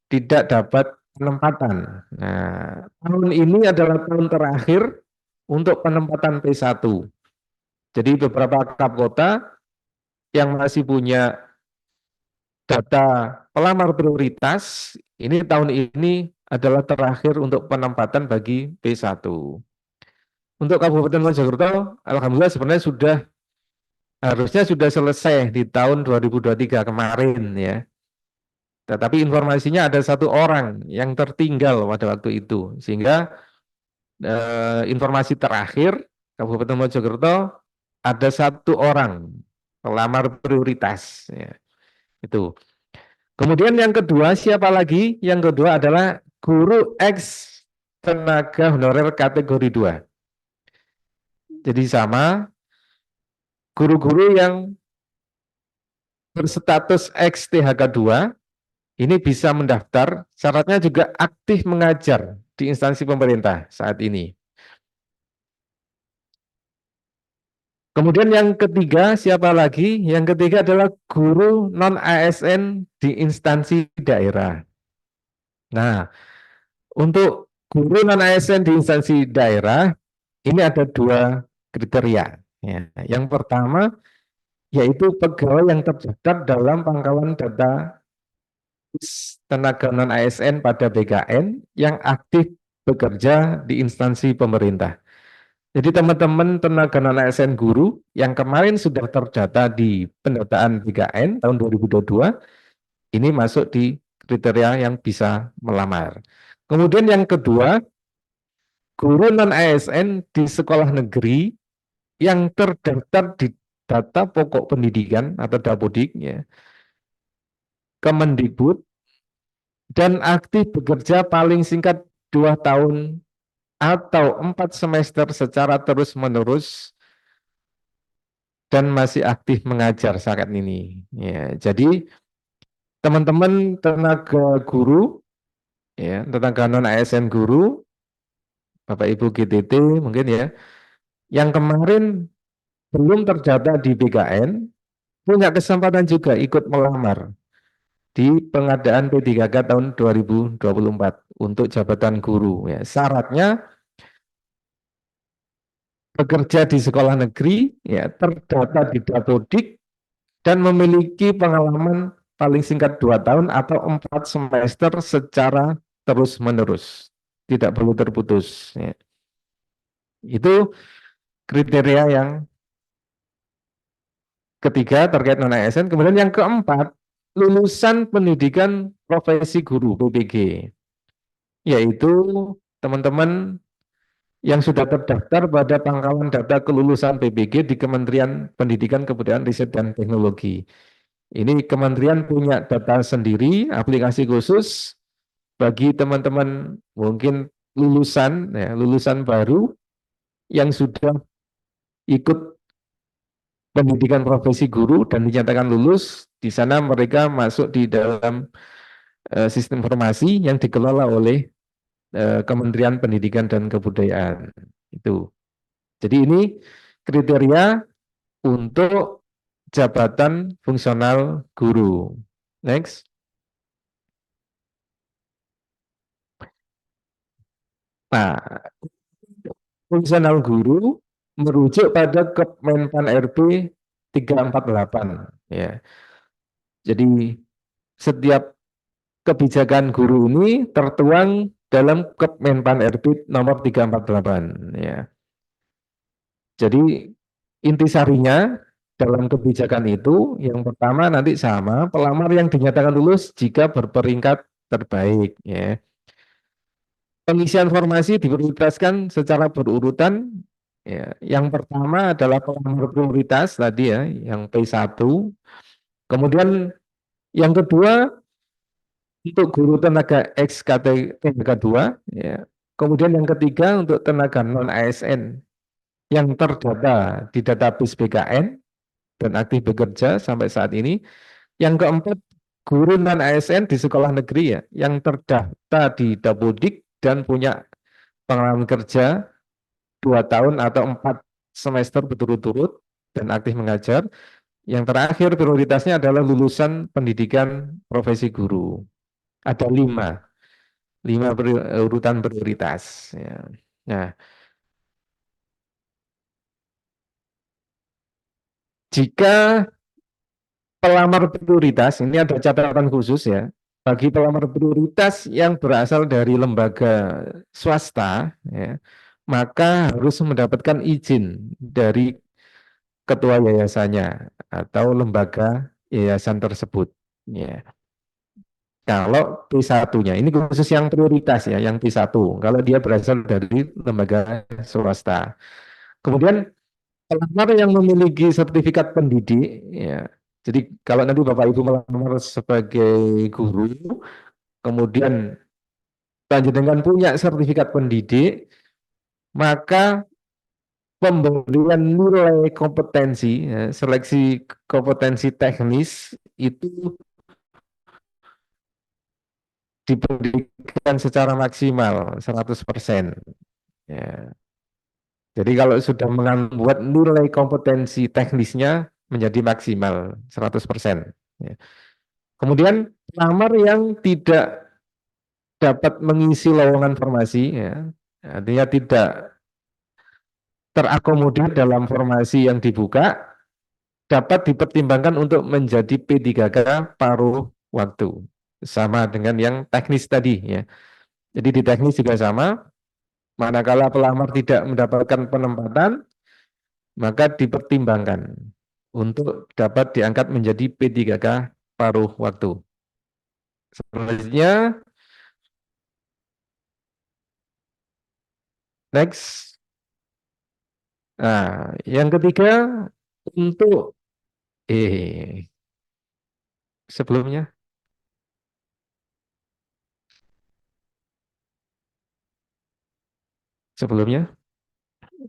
tidak dapat penempatan. Nah, tahun ini adalah tahun terakhir untuk penempatan P1. Jadi beberapa kap kota yang masih punya data pelamar prioritas, ini tahun ini adalah terakhir untuk penempatan bagi P1. Untuk Kabupaten Mojokerto, alhamdulillah sebenarnya harusnya sudah selesai di tahun 2023 kemarin ya. Tetapi informasinya ada 1 orang yang tertinggal pada waktu itu, sehingga informasi terakhir Kabupaten Mojokerto ada 1 orang pelamar prioritas ya. Itu. Kemudian yang kedua siapa lagi? Yang kedua adalah guru X tenaga honorer kategori 2. Jadi sama guru-guru yang berstatus X THK 2 ini bisa mendaftar, syaratnya juga aktif mengajar di instansi pemerintah saat ini. Kemudian yang ketiga, siapa lagi? Yang ketiga adalah guru non-ASN di instansi daerah. Nah, untuk guru non-ASN di instansi daerah, ini ada 2 kriteria. Ya. Yang pertama, yaitu pegawai yang terdaftar dalam pangkalan data tenaga non-ASN pada BKN yang aktif bekerja di instansi pemerintah. Jadi teman-teman tenaga non-ASN guru yang kemarin sudah terdata di pendataan BKN tahun 2022, ini masuk di kriteria yang bisa melamar. Kemudian yang kedua, guru non-ASN di sekolah negeri yang terdaftar di data pokok pendidikan atau Dapodik, ya, Kemendikbud, dan aktif bekerja paling singkat 2 tahun atau 4 semester secara terus-menerus dan masih aktif mengajar saat ini. Ya, jadi teman-teman tenaga guru, ya, tenaga non-ASN guru, Bapak Ibu GTT mungkin ya, yang kemarin belum terdata di BKN, punya kesempatan juga ikut melamar di pengadaan P3K tahun 2024 untuk jabatan guru. Ya, syaratnya bekerja di sekolah negeri, ya, terdata di Dapodik, dan memiliki pengalaman paling singkat 2 tahun atau 4 semester secara terus-menerus. Tidak perlu terputus. Ya. Itu kriteria yang ketiga terkait non-ASN. Kemudian yang keempat, lulusan pendidikan profesi guru PPG. Yaitu teman-teman yang sudah terdaftar pada pangkalan data kelulusan PPG di Kementerian Pendidikan, Kebudayaan, Riset, dan Teknologi. Ini kementerian punya data sendiri, aplikasi khusus bagi teman-teman mungkin lulusan, ya, lulusan baru yang sudah ikut pendidikan profesi guru dan dinyatakan lulus. Di sana mereka masuk di dalam sistem informasi yang dikelola oleh Kementerian Pendidikan dan Kebudayaan. Itu. Jadi ini kriteria untuk jabatan fungsional guru. Next. Nah, fungsional guru merujuk pada Kemenpan RB 348 ya. Jadi setiap kebijakan guru ini tertuang dalam Kemenpan RB nomor 348 ya. Jadi intisarinya dalam kebijakan itu yang pertama nanti sama pelamar yang dinyatakan lulus jika berperingkat terbaik ya. Pengisian formasi diprioritaskan secara berurutan Ya, yang pertama adalah pelamar prioritas tadi ya, yang P1. Kemudian yang kedua untuk guru tenaga THK 2 ya. Kemudian yang ketiga untuk tenaga non ASN yang terdata di database BKN dan aktif bekerja sampai saat ini. Yang keempat, guru non ASN di sekolah negeri ya, yang terdaftar di Dapodik dan punya pengalaman kerja 2 tahun atau 4 semester berturut-turut dan aktif mengajar. Yang terakhir prioritasnya adalah lulusan pendidikan profesi guru. Ada 5 urutan prioritas. Ya. Nah, jika pelamar prioritas, ini ada catatan khusus ya, bagi pelamar prioritas yang berasal dari lembaga swasta, ya, maka harus mendapatkan izin dari ketua yayasannya atau lembaga yayasan tersebut. Ya. Kalau P1-nya, ini khusus yang prioritas ya, yang P1, kalau dia berasal dari lembaga swasta. Kemudian pelamar yang memiliki sertifikat pendidik, ya. Jadi kalau nanti Bapak Ibu melamar sebagai guru, kemudian panjenengan punya sertifikat pendidik, maka pemberian nilai kompetensi, ya, seleksi kompetensi teknis itu diberikan secara maksimal 100%. Ya. Jadi kalau sudah membuat nilai kompetensi teknisnya menjadi maksimal 100%. Ya. Kemudian pelamar yang tidak dapat mengisi lowongan formasi, ya, artinya tidak terakomodir dalam formasi yang dibuka, dapat dipertimbangkan untuk menjadi P3K paruh waktu, sama dengan yang teknis tadi. Ya. Jadi di teknis juga sama, manakala pelamar tidak mendapatkan penempatan, maka dipertimbangkan untuk dapat diangkat menjadi P3K paruh waktu. Selanjutnya, next. Nah, yang ketiga untuk sebelumnya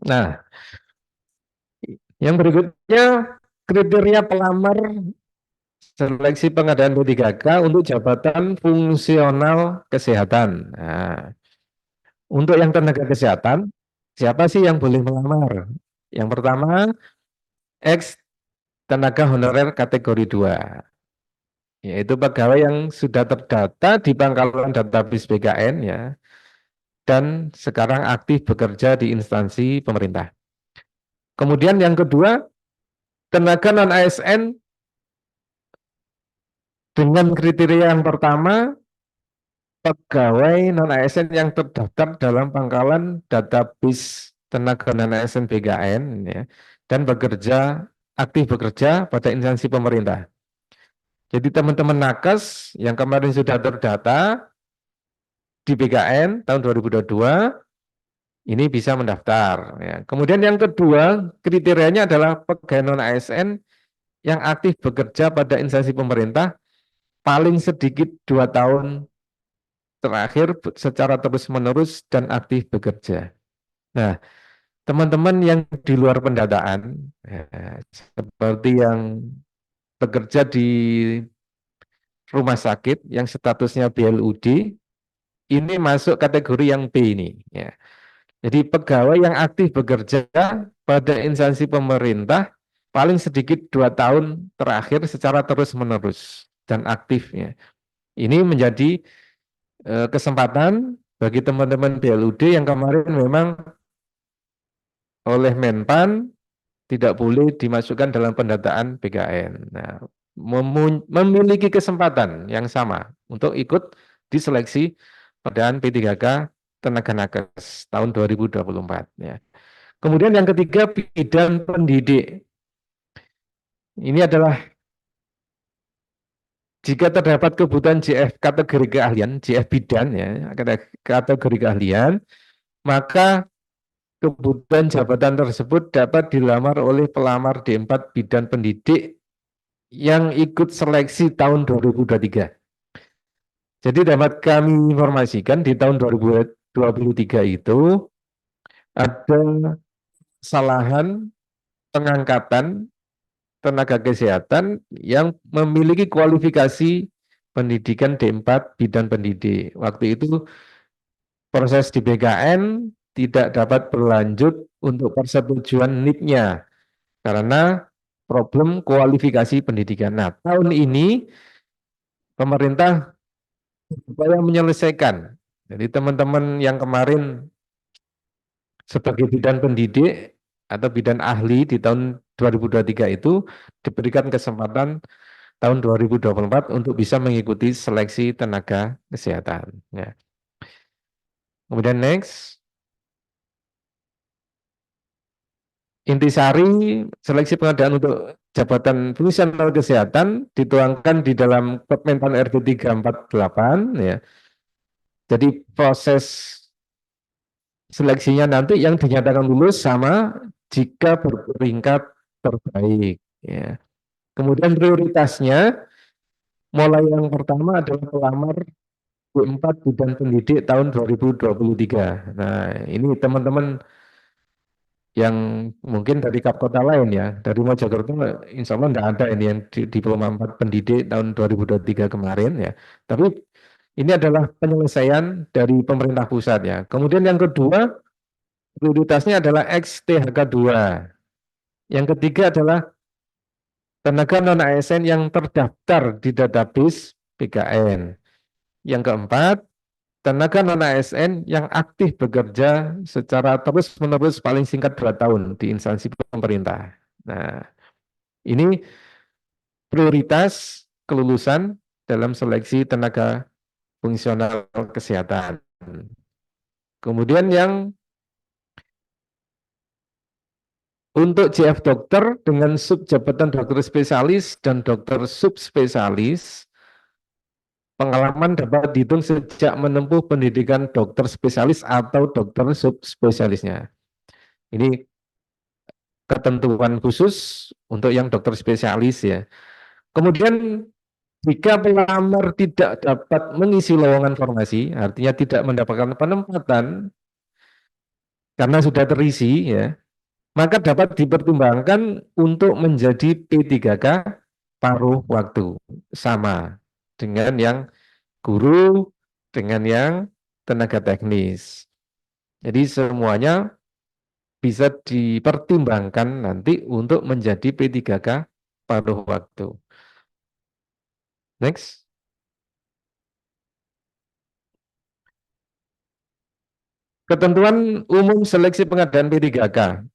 Nah, yang berikutnya kriteria pelamar seleksi pengadaan P3K untuk jabatan fungsional kesehatan. Nah, untuk yang tenaga kesehatan, siapa sih yang boleh melamar? Yang pertama, ex tenaga honorer kategori 2, yaitu pegawai yang sudah terdata di pangkalan database BKN ya, dan sekarang aktif bekerja di instansi pemerintah. Kemudian yang kedua, tenaga non ASN dengan kriteria yang pertama, pegawai non ASN yang terdaftar dalam pangkalan database tenaga non ASN BKN ya, dan aktif bekerja pada instansi pemerintah. Jadi teman-teman nakes yang kemarin sudah terdata di BKN tahun 2022 ini bisa mendaftar. Ya. Kemudian yang kedua kriterianya adalah pegawai non ASN yang aktif bekerja pada instansi pemerintah paling sedikit 2 tahun terakhir secara terus-menerus dan aktif bekerja. Nah, teman-teman yang di luar pendataan, ya, seperti yang bekerja di rumah sakit yang statusnya BLUD, ini masuk kategori yang B ini. Ya. Jadi pegawai yang aktif bekerja pada instansi pemerintah paling sedikit 2 tahun terakhir secara terus-menerus dan aktif. Ya. Ini menjadi kesempatan bagi teman-teman BLUD yang kemarin memang oleh Menpan tidak boleh dimasukkan dalam pendataan BKN. Nah, memiliki kesempatan yang sama untuk ikut diseleksi pendataan P3K tenaga nakes tahun 2024. Ya. Kemudian yang ketiga, bidan pendidik. Ini adalah jika terdapat kebutuhan JF kategori keahlian, JF bidan ya, kategori keahlian, maka kebutuhan jabatan tersebut dapat dilamar oleh pelamar D4 bidan pendidik yang ikut seleksi tahun 2023. Jadi dapat kami informasikan di tahun 2023 itu ada kesalahan pengangkatan tenaga kesehatan yang memiliki kualifikasi pendidikan D4 bidan pendidik. Waktu itu proses di BKN tidak dapat berlanjut untuk persetujuan NIP-nya karena problem kualifikasi pendidikan. Nah, tahun ini pemerintah supaya menyelesaikan. Jadi teman-teman yang kemarin sebagai bidan pendidik atau bidan ahli di tahun 2023 itu diberikan kesempatan tahun 2024 untuk bisa mengikuti seleksi tenaga kesehatan. Ya. Kemudian next. Intisari seleksi pengadaan untuk jabatan fungsional kesehatan dituangkan di dalam Permenpan RB 348 ya. Jadi proses seleksinya nanti yang dinyatakan lulus sama jika berperingkat terbaik ya. Kemudian prioritasnya mulai yang pertama adalah pelamar D4 bidan pendidik tahun 2023. Nah, ini teman-teman yang mungkin dari kota lain ya, dari Mojokerto insya Allah tidak ada ini yang diploma 4 pendidik tahun 2023 kemarin ya. Tapi ini adalah penyelesaian dari pemerintah pusat ya. Kemudian yang kedua, prioritasnya adalah XTHK2. Yang ketiga adalah tenaga non-ASN yang terdaftar di database BKN. Yang keempat, tenaga non-ASN yang aktif bekerja secara terus-menerus paling singkat 2 tahun di instansi pemerintah. Nah, ini prioritas kelulusan dalam seleksi tenaga fungsional kesehatan. Kemudian yang untuk JF dokter dengan subjabatan dokter spesialis dan dokter subspesialis, pengalaman dapat dihitung sejak menempuh pendidikan dokter spesialis atau dokter subspesialisnya. Ini ketentuan khusus untuk yang dokter spesialis ya. Kemudian jika pelamar tidak dapat mengisi lowongan formasi, artinya tidak mendapatkan penempatan karena sudah terisi ya, maka dapat dipertimbangkan untuk menjadi P3K paruh waktu sama dengan yang guru, dengan yang tenaga teknis. Jadi semuanya bisa dipertimbangkan nanti untuk menjadi P3K paruh waktu. Next. Ketentuan umum seleksi pengadaan P3K.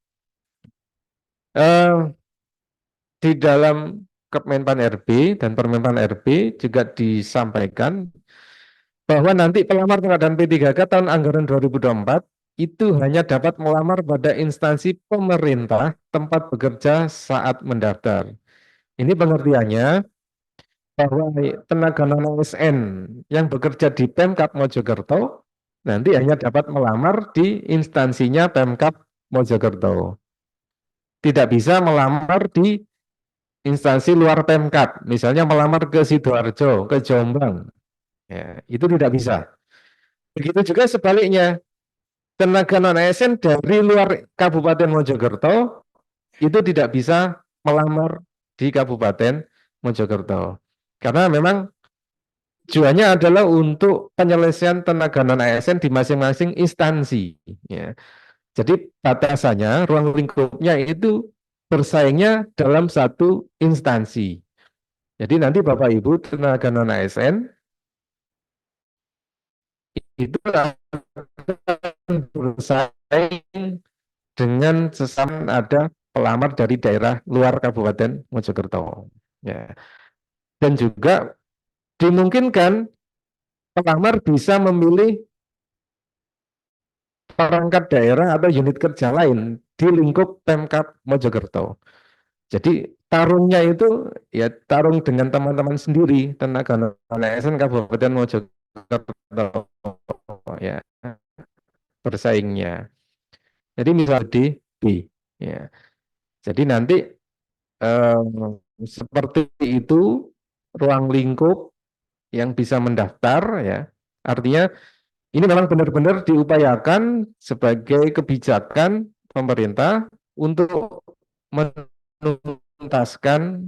Di dalam Kemenpan RB dan Permenpan RB juga disampaikan bahwa nanti pelamar pengadaan P3K tahun anggaran 2024 itu hanya dapat melamar pada instansi pemerintah tempat bekerja saat mendaftar. Ini pengertiannya bahwa tenaga non-ASN yang bekerja di Pemkab Mojokerto nanti hanya dapat melamar di instansinya Pemkab Mojokerto. Tidak bisa melamar di instansi luar Pemkab, misalnya melamar ke Sidoarjo, ke Jombang, ya, itu tidak bisa. Begitu juga sebaliknya, tenaga non-ASN dari luar Kabupaten Mojokerto itu tidak bisa melamar di Kabupaten Mojokerto, karena memang tujuannya adalah untuk penyelesaian tenaga non-ASN di masing-masing instansi. Ya. Jadi batasannya, ruang lingkupnya itu bersaingnya dalam satu instansi. Jadi nanti Bapak Ibu tenaga non-ASN itu akan bersaing dengan sesama ada pelamar dari daerah luar Kabupaten Mojokerto. Ya. Dan juga dimungkinkan pelamar bisa memilih perangkat daerah atau unit kerja lain di lingkup Pemkab Mojokerto. Jadi tarungnya itu ya tarung dengan teman-teman sendiri, tenaga non-ASN Kabupaten Mojokerto ya bersaingnya. Jadi misal D, B. Ya. Jadi nanti seperti itu ruang lingkup yang bisa mendaftar ya. Artinya ini memang benar-benar diupayakan sebagai kebijakan pemerintah untuk menuntaskan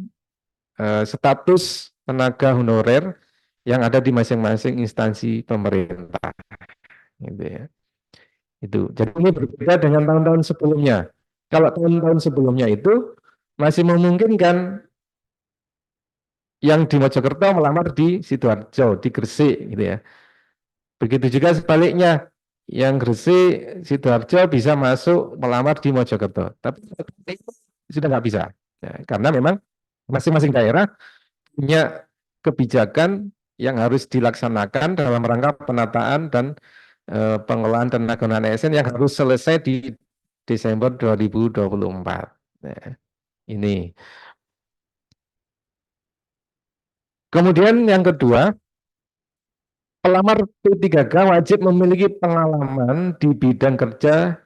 status tenaga honorer yang ada di masing-masing instansi pemerintah. Gitu ya. Itu. Jadi ini berbeda dengan tahun-tahun sebelumnya. Kalau tahun-tahun sebelumnya itu masih memungkinkan yang di Mojokerto melamar di Sidoarjo, di Gresik gitu ya. Begitu juga sebaliknya, yang Gresik, Sidoarjo bisa masuk melamar di Mojokerto. Tapi sudah nggak bisa. Ya, karena memang masing-masing daerah punya kebijakan yang harus dilaksanakan dalam rangka penataan dan pengelolaan tenaga ASN yang harus selesai di Desember 2024. Nah, ini. Kemudian yang kedua, pelamar P3K wajib memiliki pengalaman di bidang kerja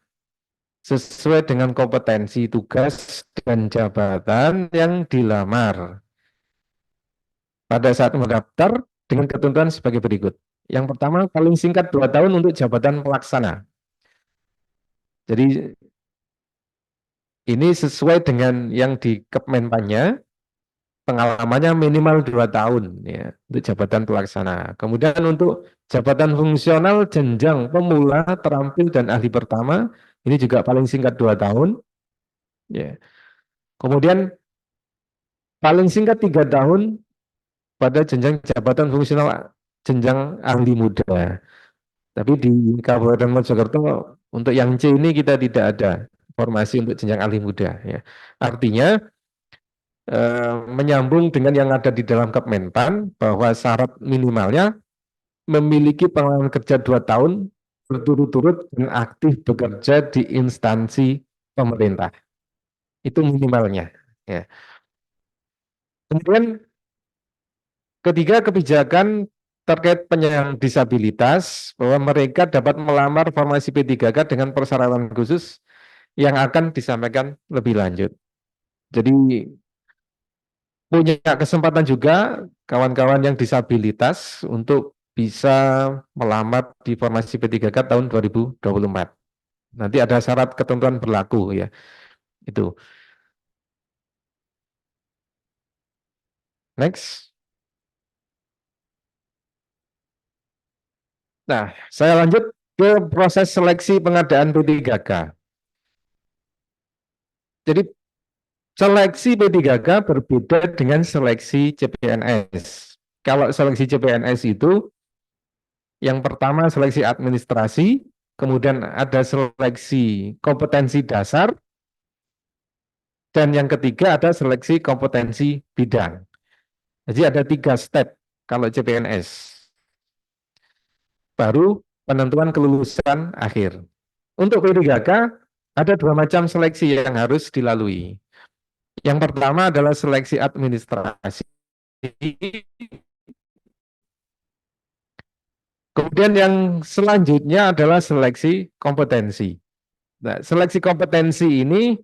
sesuai dengan kompetensi tugas dan jabatan yang dilamar pada saat mendaftar dengan ketentuan sebagai berikut. Yang pertama, paling singkat 2 tahun untuk jabatan pelaksana. Jadi ini sesuai dengan yang di Kemenpannya, pengalamannya minimal 2 tahun ya, untuk jabatan pelaksana. Kemudian untuk jabatan fungsional jenjang pemula, terampil, dan ahli pertama, ini juga paling singkat 2 tahun. Ya. Kemudian paling singkat 3 tahun pada jenjang jabatan fungsional jenjang ahli muda. Tapi di Kabupaten Mojokerto untuk yang C ini kita tidak ada informasi untuk jenjang ahli muda. Ya. Artinya menyambung dengan yang ada di dalam Kemenpan bahwa syarat minimalnya memiliki pengalaman kerja 2 tahun berturut-turut dan aktif bekerja di instansi pemerintah. Itu minimalnya. Ya. Kemudian ketiga, kebijakan terkait penyandang disabilitas bahwa mereka dapat melamar formasi P3K dengan persyaratan khusus yang akan disampaikan lebih lanjut. Jadi punya kesempatan juga kawan-kawan yang disabilitas untuk bisa melamar di formasi P3K tahun 2024. Nanti ada syarat ketentuan berlaku ya. Itu. Next. Nah, saya lanjut ke proses seleksi pengadaan P3K. Jadi seleksi P3K berbeda dengan seleksi CPNS. Kalau seleksi CPNS itu yang pertama seleksi administrasi, kemudian ada seleksi kompetensi dasar, dan yang ketiga ada seleksi kompetensi bidang. Jadi ada 3 step kalau CPNS. Baru penentuan kelulusan akhir. Untuk P3K ada 2 macam seleksi yang harus dilalui. Yang pertama adalah seleksi administrasi. Kemudian yang selanjutnya adalah seleksi kompetensi. Nah, seleksi kompetensi ini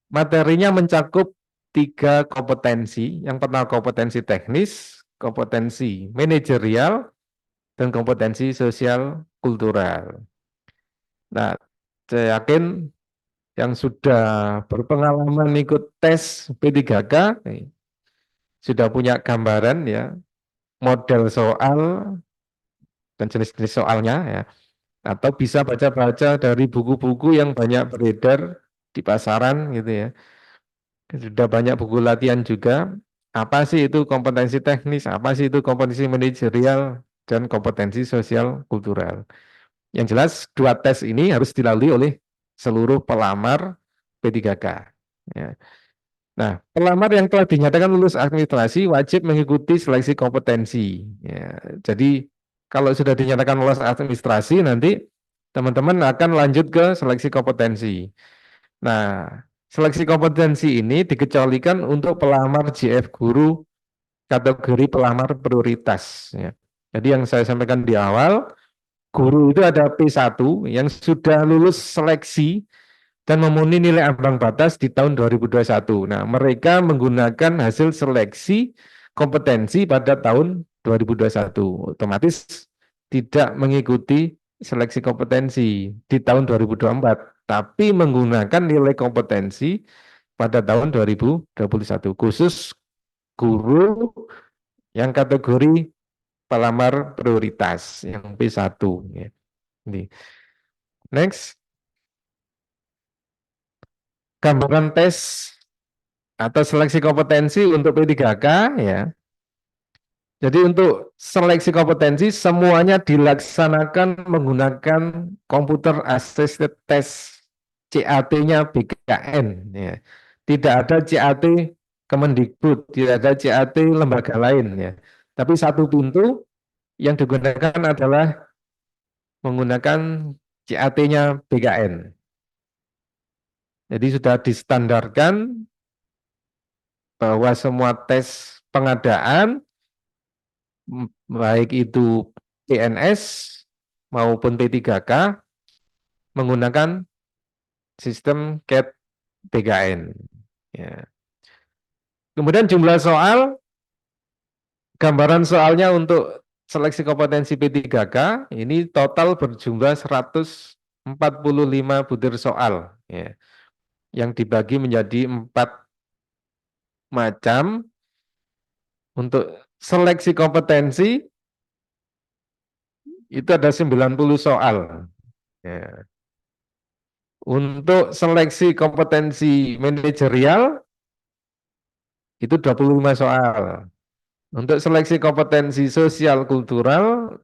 materinya mencakup 3 kompetensi. Yang pertama kompetensi teknis, kompetensi manajerial, dan kompetensi sosial kultural. Nah, saya yakin yang sudah berpengalaman ikut tes P3K sudah punya gambaran ya, model soal dan jenis-jenis soalnya ya, atau bisa baca-baca dari buku-buku yang banyak beredar di pasaran gitu ya. Sudah banyak buku latihan juga. Apa sih itu kompetensi teknis, apa sih itu kompetensi manajerial, dan kompetensi sosial kultural. Yang jelas 2 tes ini harus dilalui oleh seluruh pelamar P3K. Ya. Nah, pelamar yang telah dinyatakan lulus administrasi wajib mengikuti seleksi kompetensi. Ya. Jadi kalau sudah dinyatakan lulus administrasi, nanti teman-teman akan lanjut ke seleksi kompetensi. Nah, seleksi kompetensi ini dikecualikan untuk pelamar JF guru kategori pelamar prioritas. Ya. Jadi yang saya sampaikan di awal, guru itu ada P1 yang sudah lulus seleksi dan memenuhi nilai ambang batas di tahun 2021. Nah, mereka menggunakan hasil seleksi kompetensi pada tahun 2021. Otomatis tidak mengikuti seleksi kompetensi di tahun 2024, tapi menggunakan nilai kompetensi pada tahun 2021, khusus guru yang kategori pelamar prioritas yang P1 ya. Next. Gambaran tes atau seleksi kompetensi untuk P3K ya. Jadi untuk seleksi kompetensi semuanya dilaksanakan menggunakan computer assisted test, CAT-nya BKN ya. Tidak ada CAT Kemendikbud, tidak ada CAT lembaga lain ya. Tapi satu pintu yang digunakan adalah menggunakan CAT-nya BKN. Jadi sudah distandarkan bahwa semua tes pengadaan baik itu PNS maupun P3K menggunakan sistem CAT BKN. Ya. Kemudian jumlah soal, gambaran soalnya untuk seleksi kompetensi P3K ini total berjumlah 145 butir soal, ya, yang dibagi menjadi 4 macam. Untuk seleksi kompetensi itu ada 90 soal. Ya. Untuk seleksi kompetensi manajerial itu 25 soal. Untuk seleksi kompetensi sosial kultural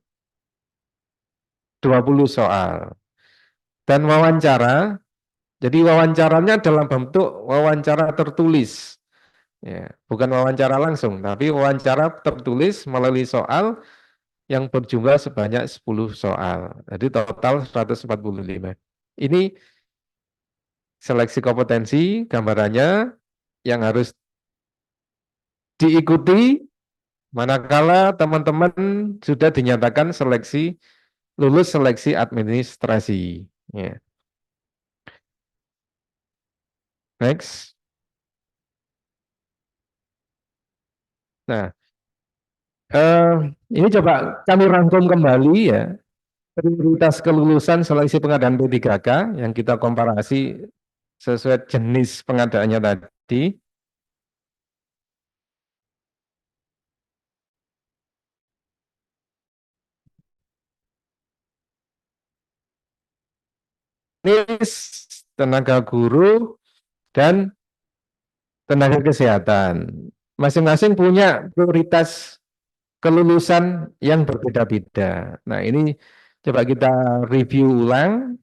20 soal. Dan wawancara, jadi wawancaranya dalam bentuk wawancara tertulis. Ya, bukan wawancara langsung, tapi wawancara tertulis melalui soal yang berjumlah sebanyak 10 soal. Jadi total 145. Ini seleksi kompetensi gambarannya yang harus diikuti manakala teman-teman sudah dinyatakan lulus seleksi administrasi. Ya. Next. Nah, ini coba kami rangkum kembali ya, prioritas kelulusan seleksi pengadaan P3K yang kita komparasi sesuai jenis pengadaannya tadi. Ini tenaga guru dan tenaga kesehatan. Masing-masing punya prioritas kelulusan yang berbeda-beda. Nah, ini coba kita review ulang.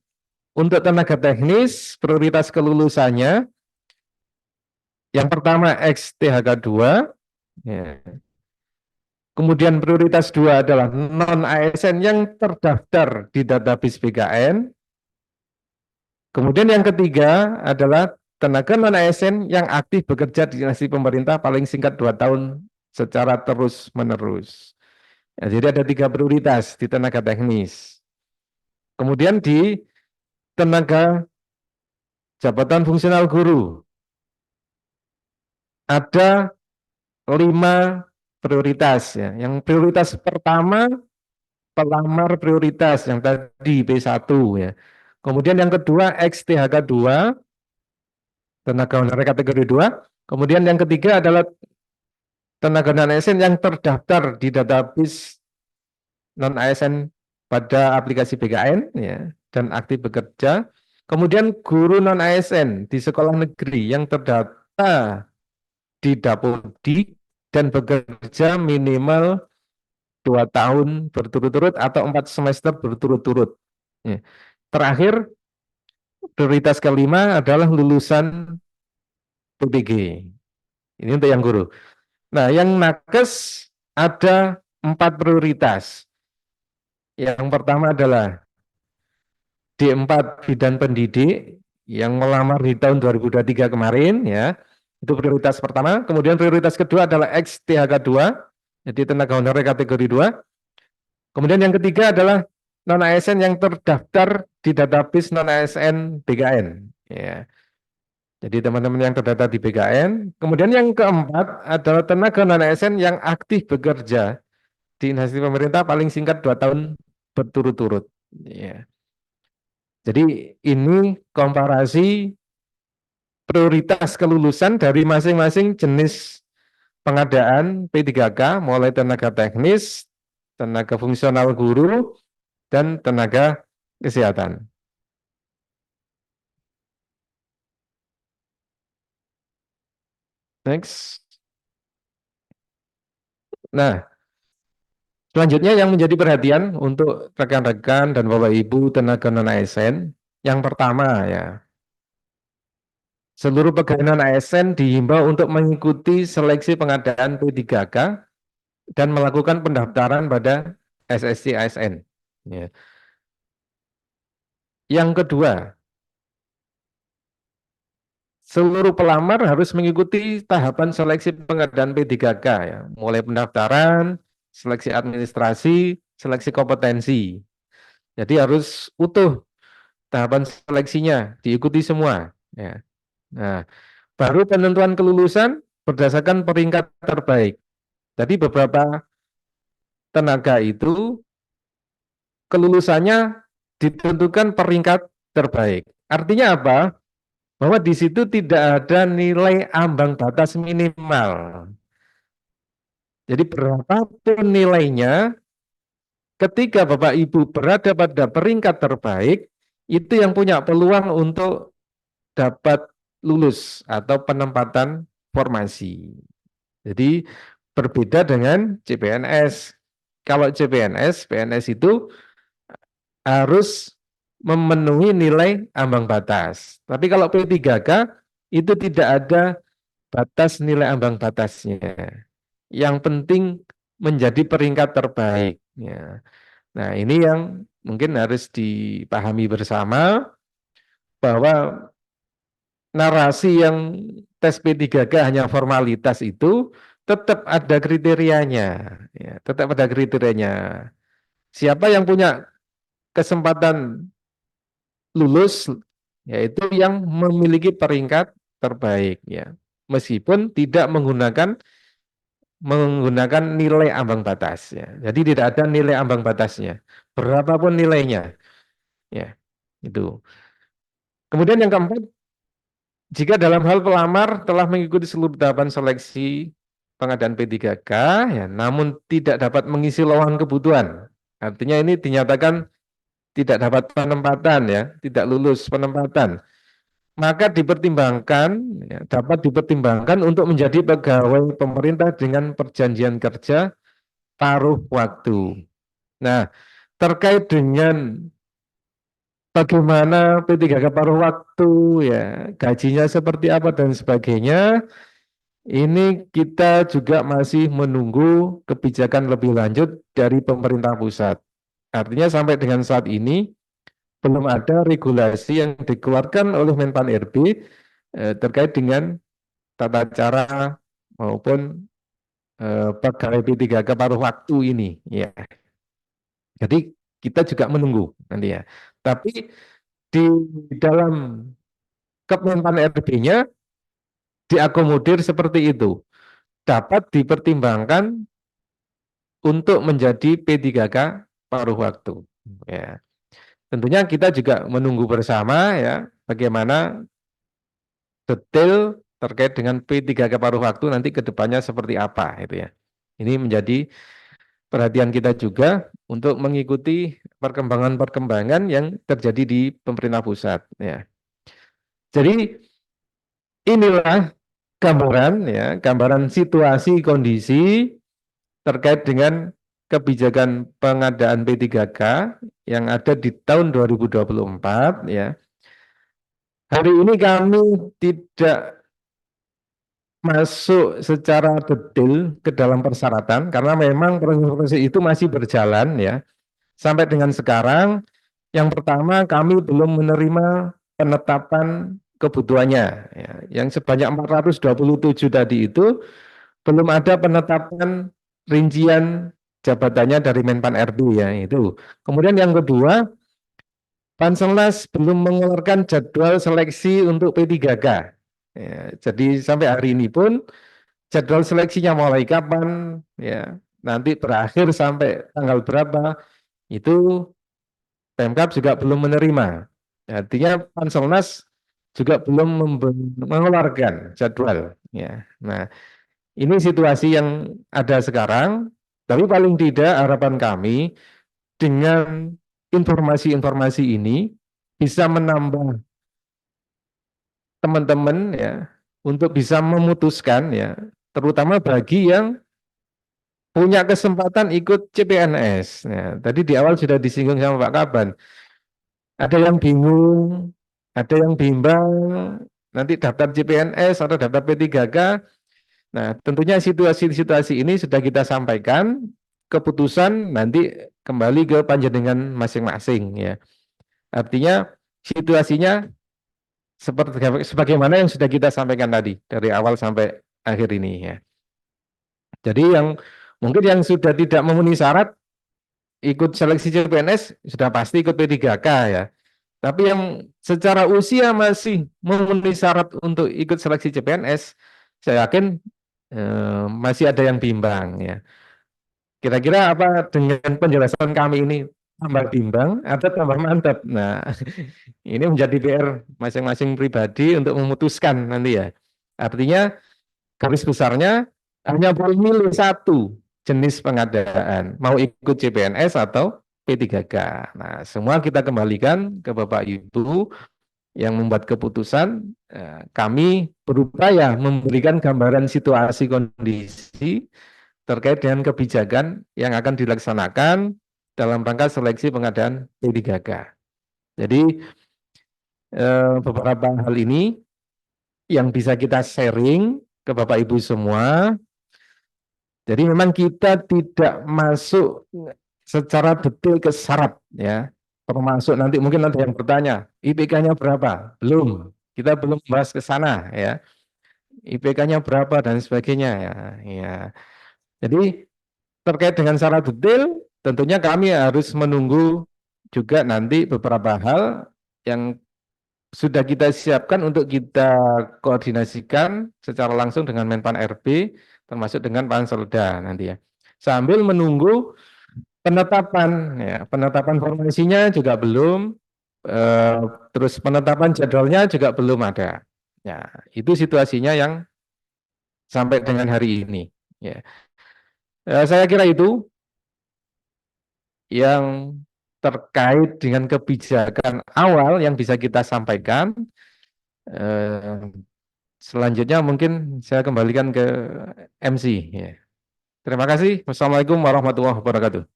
Untuk tenaga teknis, prioritas kelulusannya yang pertama XTHK2. Ya. Kemudian prioritas 2 adalah non-ASN yang terdaftar di database BKN. Kemudian yang ketiga adalah tenaga non-ASN yang aktif bekerja di instansi pemerintah paling singkat 2 tahun secara terus-menerus. Ya, jadi ada 3 prioritas di tenaga teknis. Kemudian di tenaga jabatan fungsional guru ada 5 prioritas. Ya. Yang prioritas pertama pelamar prioritas yang tadi P1 ya. Kemudian yang kedua XTHK2 tenaga honorer kategori 2. Kemudian yang ketiga adalah tenaga non-ASN yang terdaftar di database non-ASN pada aplikasi BKN ya, dan aktif bekerja. Kemudian guru non-ASN di sekolah negeri yang terdata di Dapodi dan bekerja minimal 2 tahun berturut-turut atau 4 semester berturut-turut. Ya. Terakhir, prioritas kelima adalah lulusan PTG. Ini untuk yang guru. Nah, yang nakes ada 4 prioritas. Yang pertama adalah D4 bidan pendidik yang melamar di tahun 2023 kemarin ya. Itu prioritas pertama. Kemudian prioritas kedua adalah XTHK2, jadi tenaga honorer kategori 2. Kemudian yang ketiga adalah non-ASN yang terdaftar di database non-ASN BKN. Ya. Jadi teman-teman yang terdaftar di BKN. Kemudian yang keempat adalah tenaga non-ASN yang aktif bekerja di instansi pemerintah paling singkat 2 tahun berturut-turut. Ya. Jadi ini komparasi prioritas kelulusan dari masing-masing jenis pengadaan P3K, mulai tenaga teknis, tenaga fungsional guru, dan tenaga kesehatan. Next. Nah, selanjutnya yang menjadi perhatian untuk rekan-rekan dan Bapak Ibu tenaga non-ASN, yang pertama ya, seluruh pegawai non-ASN dihimbau untuk mengikuti seleksi pengadaan P3K dan melakukan pendaftaran pada SSC ASN. Ya. Yang kedua, seluruh pelamar harus mengikuti tahapan seleksi pengadaan P3K ya, mulai pendaftaran, seleksi administrasi, seleksi kompetensi. Jadi harus utuh tahapan seleksinya, diikuti semua. Ya. Nah, baru penentuan kelulusan berdasarkan peringkat terbaik. Jadi beberapa tenaga itu kelulusannya ditentukan peringkat terbaik. Artinya apa? Bahwa di situ tidak ada nilai ambang batas minimal. Jadi berapapun nilainya, ketika Bapak Ibu berada pada peringkat terbaik, itu yang punya peluang untuk dapat lulus atau penempatan formasi. Jadi berbeda dengan CPNS. Kalau CPNS, PNS itu harus memenuhi nilai ambang batas. Tapi kalau P3K itu tidak ada batas nilai ambang batasnya. Yang penting menjadi peringkat terbaik. Ya. Nah, ini yang mungkin harus dipahami bersama bahwa narasi yang tes P3K hanya formalitas itu tetap ada kriterianya. Ya, tetap ada kriterianya. Siapa yang punya kesempatan lulus, yaitu yang memiliki peringkat terbaik. Ya. Meskipun tidak menggunakan nilai ambang batas ya. Jadi tidak ada nilai ambang batasnya. Berapapun nilainya. Ya. Itu. Kemudian yang keempat, jika dalam hal pelamar telah mengikuti seluruh tahapan seleksi pengadaan P3K ya, namun tidak dapat mengisi lowongan kebutuhan. Artinya ini dinyatakan tidak dapat penempatan ya, tidak lulus penempatan. Maka dipertimbangkan, ya, dapat dipertimbangkan untuk menjadi pegawai pemerintah dengan perjanjian kerja paruh waktu. Nah, terkait dengan bagaimana P3K paruh waktu, ya, gajinya seperti apa dan sebagainya, ini kita juga masih menunggu kebijakan lebih lanjut dari pemerintah pusat. Artinya sampai dengan saat ini, belum ada regulasi yang dikeluarkan oleh Menpan RB terkait dengan tata cara maupun pegawai P3K paruh waktu ini. Ya. Jadi kita juga menunggu nanti ya. Tapi di dalam Kemenpan RB-nya diakomodir seperti itu. Dapat dipertimbangkan untuk menjadi P3K paruh waktu. Ya. Tentunya kita juga menunggu bersama ya bagaimana detail terkait dengan P3K paruh waktu nanti ke depannya seperti apa itu ya. Ini menjadi perhatian kita juga untuk mengikuti perkembangan-perkembangan yang terjadi di pemerintah pusat ya. Jadi inilah gambaran situasi kondisi terkait dengan kebijakan pengadaan P3K yang ada di tahun 2024 ya. Hari ini kami tidak masuk secara detail ke dalam persyaratan karena memang proses itu masih berjalan ya. Sampai dengan sekarang yang pertama kami belum menerima penetapan kebutuhannya ya. Yang sebanyak 427 tadi itu belum ada penetapan rincian jabatannya dari Menpan RB ya itu. Kemudian yang kedua, Panselnas belum mengeluarkan jadwal seleksi untuk P3K. Ya, jadi sampai hari ini pun jadwal seleksinya mulai kapan, ya nanti berakhir sampai tanggal berapa itu Pemkab juga belum menerima. Artinya Panselnas juga belum mengeluarkan jadwal. Ya, nah ini situasi yang ada sekarang. Tapi paling tidak harapan kami dengan informasi-informasi ini bisa menambah teman-teman ya untuk bisa memutuskan ya, terutama bagi yang punya kesempatan ikut CPNS. Ya, tadi di awal sudah disinggung sama Pak Kaban. Ada yang bingung, ada yang bimbang, nanti daftar CPNS atau daftar P3K. Nah, tentunya situasi-situasi ini sudah kita sampaikan, keputusan nanti kembali ke panjenengan masing-masing ya. Artinya situasinya seperti sebagaimana yang sudah kita sampaikan tadi dari awal sampai akhir ini ya. Jadi yang mungkin yang sudah tidak memenuhi syarat ikut seleksi CPNS sudah pasti ikut P3K ya. Tapi yang secara usia masih memenuhi syarat untuk ikut seleksi CPNS, saya yakin masih ada yang bimbang ya. Kira-kira apa dengan penjelasan kami ini tambah bimbang atau tambah mantap? Nah, ini menjadi PR masing-masing pribadi untuk memutuskan nanti ya. Artinya garis besarnya hanya boleh milih satu jenis pengadaan, mau ikut CPNS atau P3K. Nah, semua kita kembalikan ke Bapak Ibu yang membuat keputusan. Kami berupaya memberikan gambaran situasi kondisi terkait dengan kebijakan yang akan dilaksanakan dalam rangka seleksi pengadaan P3K. Jadi beberapa hal ini yang bisa kita sharing ke Bapak Ibu semua. Jadi memang kita tidak masuk secara detail ke syarat ya. Termasuk nanti mungkin ada yang bertanya, IPK-nya berapa? Belum. Kita belum bahas ke sana ya. IPK-nya berapa dan sebagainya ya. Ya. Jadi terkait dengan syarat detail, tentunya kami harus menunggu juga nanti beberapa hal yang sudah kita siapkan untuk kita koordinasikan secara langsung dengan Menpan RB, termasuk dengan Panselda nanti ya. Sambil menunggu penetapan, ya, penetapan formasinya juga belum, terus penetapan jadwalnya juga belum ada. Ya, itu situasinya yang sampai dengan hari ini. Ya. Saya kira itu yang terkait dengan kebijakan awal yang bisa kita sampaikan. Selanjutnya mungkin saya kembalikan ke MC. Ya. Terima kasih. Wassalamualaikum warahmatullahi wabarakatuh.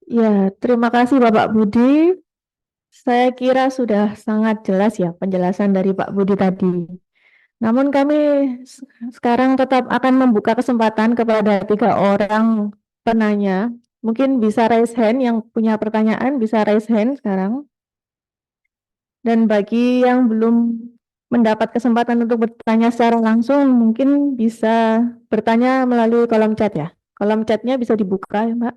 Ya, terima kasih Bapak Budi. Saya kira sudah sangat jelas ya penjelasan dari Pak Budi tadi. Namun kami sekarang tetap akan membuka kesempatan kepada 3 orang penanya. Mungkin bisa raise hand, yang punya pertanyaan bisa raise hand sekarang. Dan bagi yang belum mendapat kesempatan untuk bertanya secara langsung, mungkin bisa bertanya melalui kolom chat ya. Kolom chatnya bisa dibuka ya Mbak.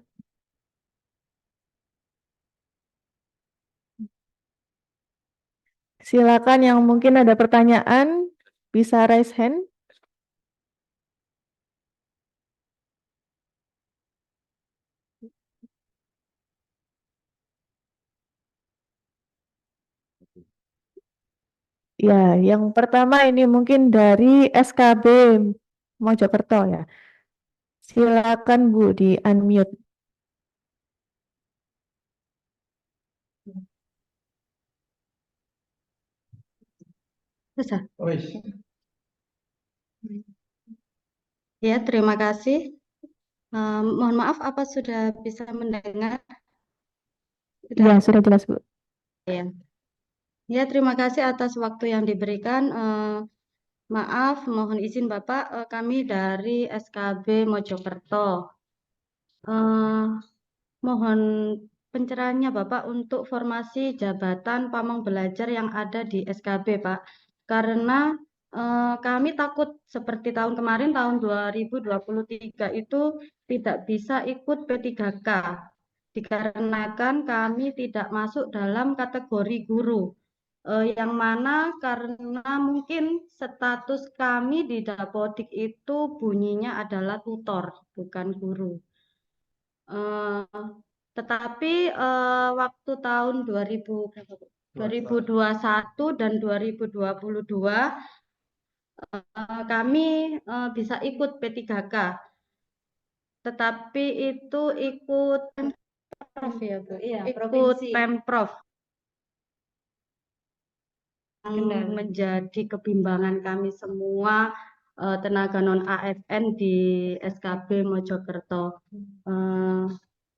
Silakan yang mungkin ada pertanyaan bisa raise hand. Ya, yang pertama ini mungkin dari SKB Mojokerto ya. Silakan Bu di unmute. Bisa? Ya, terima kasih. Mohon maaf, apa sudah bisa mendengar? Ya, sudah jelas Bu. Ya, terima kasih atas waktu yang diberikan. Maaf, mohon izin Bapak, kami dari SKB Mojokerto. Mohon pencerahannya Bapak untuk formasi jabatan pamong belajar yang ada di SKB Pak. Karena Kami takut seperti tahun kemarin, tahun 2023 itu tidak bisa ikut P3K, dikarenakan kami tidak masuk dalam kategori guru. Yang mana karena mungkin status kami di Dapodik itu bunyinya adalah tutor, bukan guru. Tetapi waktu tahun 2021 dan 2022 kami bisa ikut P3K, tetapi itu ikut Pemprov ya Bu, ikut Pemprov yang menjadi kebimbangan kami semua tenaga non ASN di SKB Mojokerto.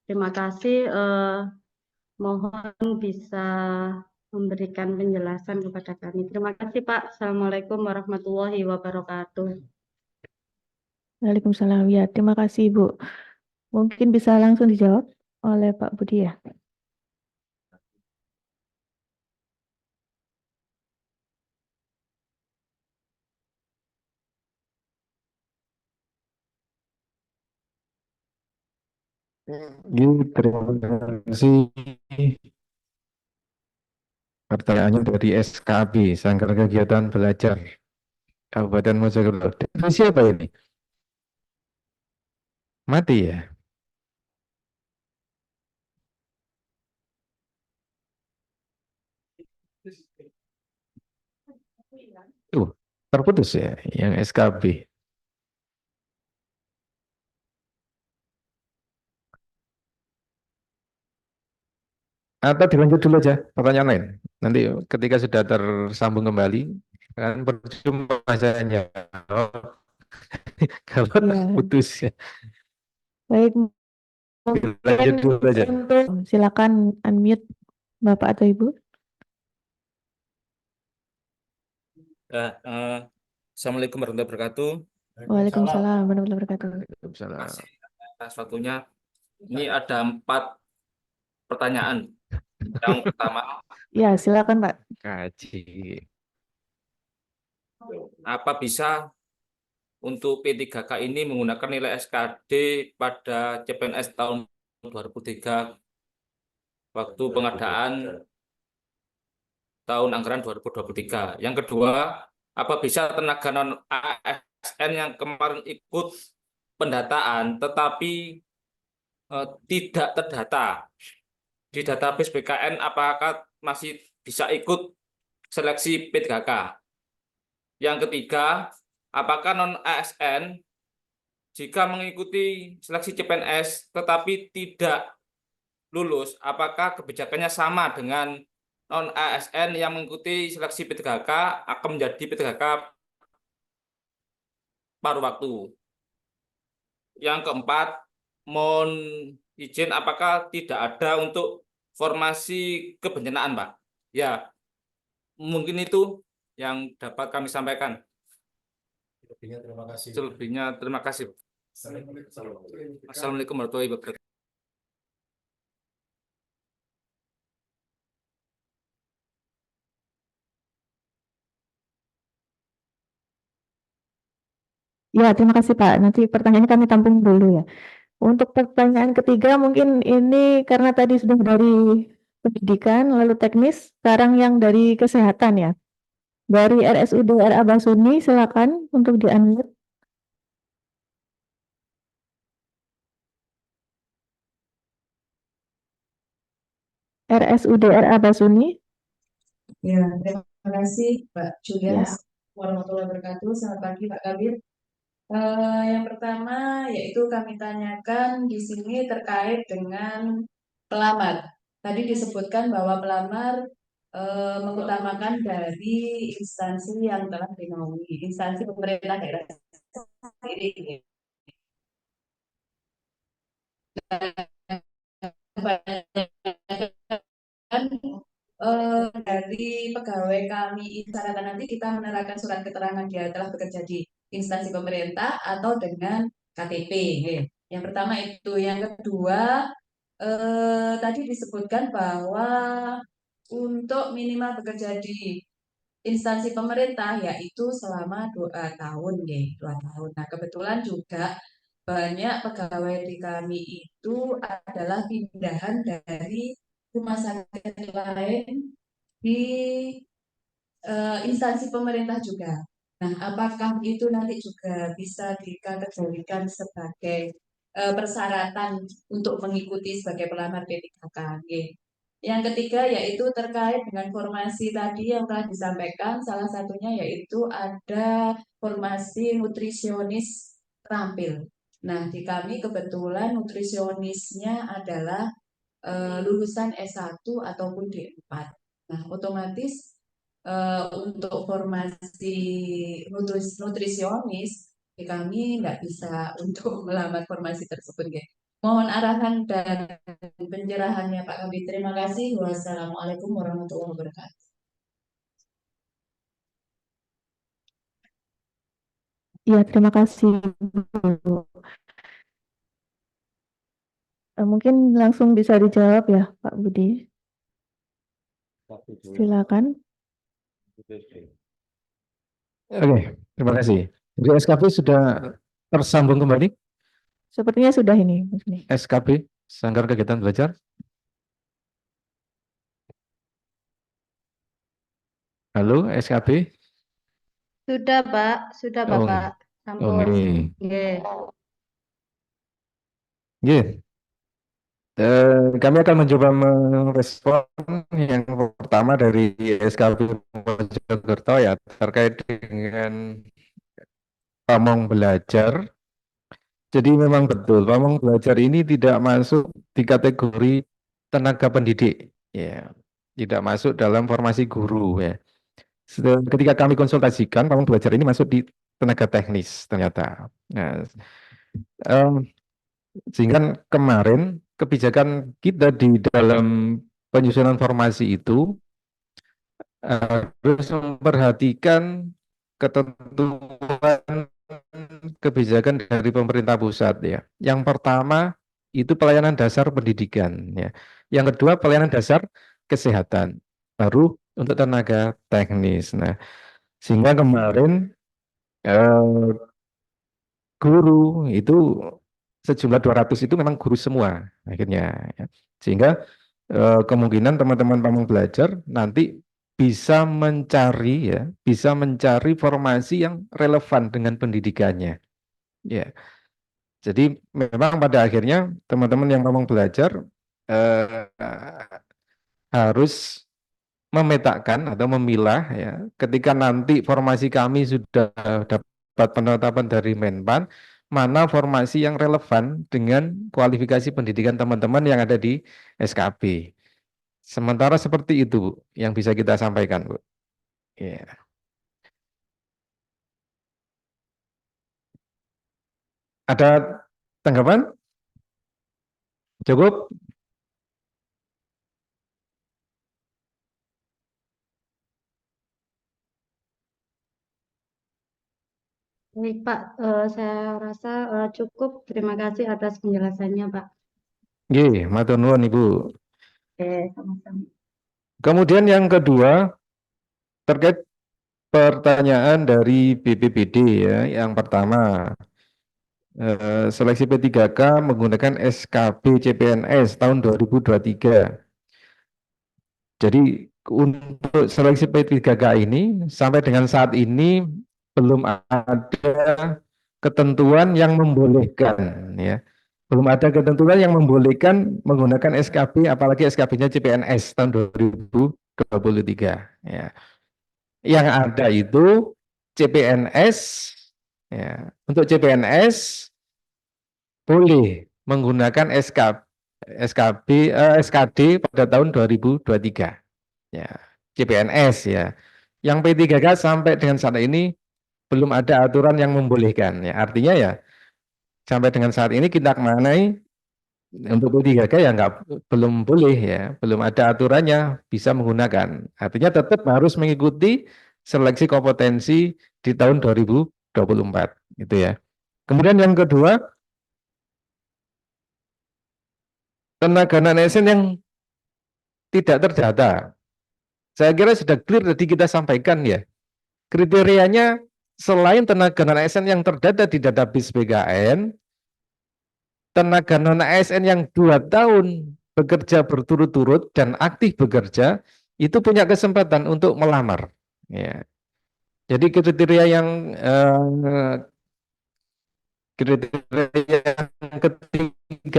Terima kasih, mohon bisa memberikan penjelasan kepada kami. Terima kasih Pak. Assalamualaikum warahmatullahi wabarakatuh. Waalaikumsalam. Ya, terima kasih Ibu. Mungkin bisa langsung dijawab oleh Pak Budi ya. Terima kasih. Pertanyaannya dari SKB, Sanggar Kegiatan Belajar Kabupaten Mojokerto. Dari siapa ini? Mati ya? Terputus ya, yang SKB. Atau dilanjut dulu aja pertanyaan lain. Nanti ketika sudah tersambung kembali, kan percuma saya jawab kalau Ya, putus ya. baik. Lanjut Mungkin dulu aja. untuk silakan unmute Bapak atau Ibu. Assalamualaikum warahmatullahi wabarakatuh. Waalaikumsalam warahmatullahi wabarakatuh. Terima kasih atas waktunya. Ini ada 4 pertanyaan. Yang pertama, Ya, silakan Pak. Kaji. apa bisa untuk P3K ini menggunakan nilai SKD pada CPNS tahun 2003 waktu pengadaan tahun anggaran 2023. Yang kedua, apa bisa tenaga non ASN yang kemarin ikut pendataan tetapi tidak terdata di database BKN, apakah masih bisa ikut seleksi P3K? Yang ketiga, apakah non ASN jika mengikuti seleksi CPNS tetapi tidak lulus, apakah kebijakannya sama dengan non ASN yang mengikuti seleksi P3K akan menjadi P3K paruh waktu? Yang keempat, mohon izin apakah tidak ada untuk formasi kebencanaan, Pak? Ya, mungkin itu yang dapat kami sampaikan. Selebihnya terima kasih. Selebihnya terima kasih. Assalamualaikum warahmatullahi wabarakatuh. Ya, terima kasih Pak. Nanti pertanyaannya kami tampung dulu ya. Untuk pertanyaan ketiga mungkin ini karena tadi sudah dari pendidikan lalu teknis, sekarang yang dari kesehatan ya. Dari RSUD RA Basuni silakan untuk di-unmute. RSUD RA Basuni. Ya, terima kasih Pak Julias. Ya. Warahmatullahi wabarakatuh. Selamat pagi Pak Kabir. Yang pertama yaitu kami tanyakan di sini terkait dengan pelamar. Tadi disebutkan bahwa pelamar mengutamakan dari instansi yang telah dinaungi, instansi pemerintah daerah sendiri. Dari pegawai kami misalkan nanti kita menerangkan surat keterangan dia telah bekerja di instansi pemerintah atau dengan KTP. Yang pertama itu, yang kedua tadi disebutkan bahwa untuk minimal bekerja di instansi pemerintah yaitu selama 2 tahun, 2 tahun. Nah, kebetulan juga banyak pegawai di kami itu adalah pindahan dari rumah sakit lain di instansi pemerintah juga. Nah, apakah itu nanti juga bisa dikategorikan sebagai persyaratan untuk mengikuti sebagai pelamar P3K? Yang ketiga yaitu terkait dengan formasi tadi yang telah disampaikan, salah satunya yaitu ada formasi nutrisionis terampil. Nah, di kami kebetulan nutrisionisnya adalah lulusan S1 ataupun D4. Nah, otomatis untuk formasi nutrisionis kami nggak bisa untuk melamar formasi tersebut. Mohon arahan dan pencerahannya Pak Kabid. Terima kasih. Wassalamualaikum warahmatullahi wabarakatuh. Ya, terima kasih, Bu. Mungkin langsung bisa dijawab ya, Pak Budi. Silakan. Oke, terima kasih. Jadi SKP sudah tersambung kembali. Sepertinya sudah ini. SKP, Sanggar Kegiatan Belajar. Halo, SKP. Sudah, Pak. Sudah, Oh, Bapak. Sampun. Oke. Nggih. Nggih. Kami akan mencoba merespon yang pertama dari SKP Mojokerto ya terkait dengan pamong belajar. Jadi memang betul pamong belajar ini tidak masuk di kategori tenaga pendidik, ya, tidak masuk dalam formasi guru ya. Ketika kami konsultasikan, pamong belajar ini masuk di tenaga teknis ternyata. Nah, sehingga kemarin kebijakan kita di dalam penyusunan formasi itu harus memperhatikan ketentuan kebijakan dari pemerintah pusat ya. Yang pertama itu pelayanan dasar pendidikan ya. Yang kedua pelayanan dasar kesehatan. Baru untuk tenaga teknis. Nah, sehingga kemarin guru itu sejumlah 200 itu memang guru semua akhirnya ya. Sehingga kemungkinan teman-teman pamong belajar nanti bisa mencari formasi yang relevan dengan pendidikannya. Ya. Jadi memang pada akhirnya teman-teman yang pamong belajar harus memetakan atau memilah ya ketika nanti formasi kami sudah dapat penetapan dari Menpan mana formasi yang relevan dengan kualifikasi pendidikan teman-teman yang ada di SKP. Sementara seperti itu Bu, yang bisa kita sampaikan Bu. Ya. Ada tanggapan? Cukup? Baik, Pak. Saya rasa cukup. Terima kasih atas penjelasannya, Pak. Nggih, matur nuwun Ibu. Oke, sama-sama. Kemudian yang kedua terkait pertanyaan dari BPBD ya, yang pertama seleksi P3K menggunakan SKB CPNS tahun 2023. Jadi untuk seleksi P3K ini sampai dengan saat ini belum ada ketentuan yang membolehkan ya. Belum ada ketentuan yang membolehkan menggunakan SKB apalagi SKB-nya CPNS tahun 2023 ya. Yang ada itu CPNS ya. Untuk CPNS boleh menggunakan SKD pada tahun 2023 ya, CPNS ya. Yang P3K sampai dengan saat ini belum ada aturan yang membolehkan ya. Artinya ya sampai dengan saat ini kita mengenai untuk P3K ya belum boleh ya, belum ada aturannya bisa menggunakan. Artinya tetap harus mengikuti seleksi kompetensi di tahun 2024 gitu ya. Kemudian yang kedua, tenaga non-ASN yang tidak terdata. Saya kira sudah clear tadi kita sampaikan ya. Kriterianya selain tenaga non-ASN yang terdata di database BKN, tenaga non-ASN yang 2 tahun bekerja berturut-turut dan aktif bekerja, itu punya kesempatan untuk melamar. Ya. Jadi kriteria yang ketiga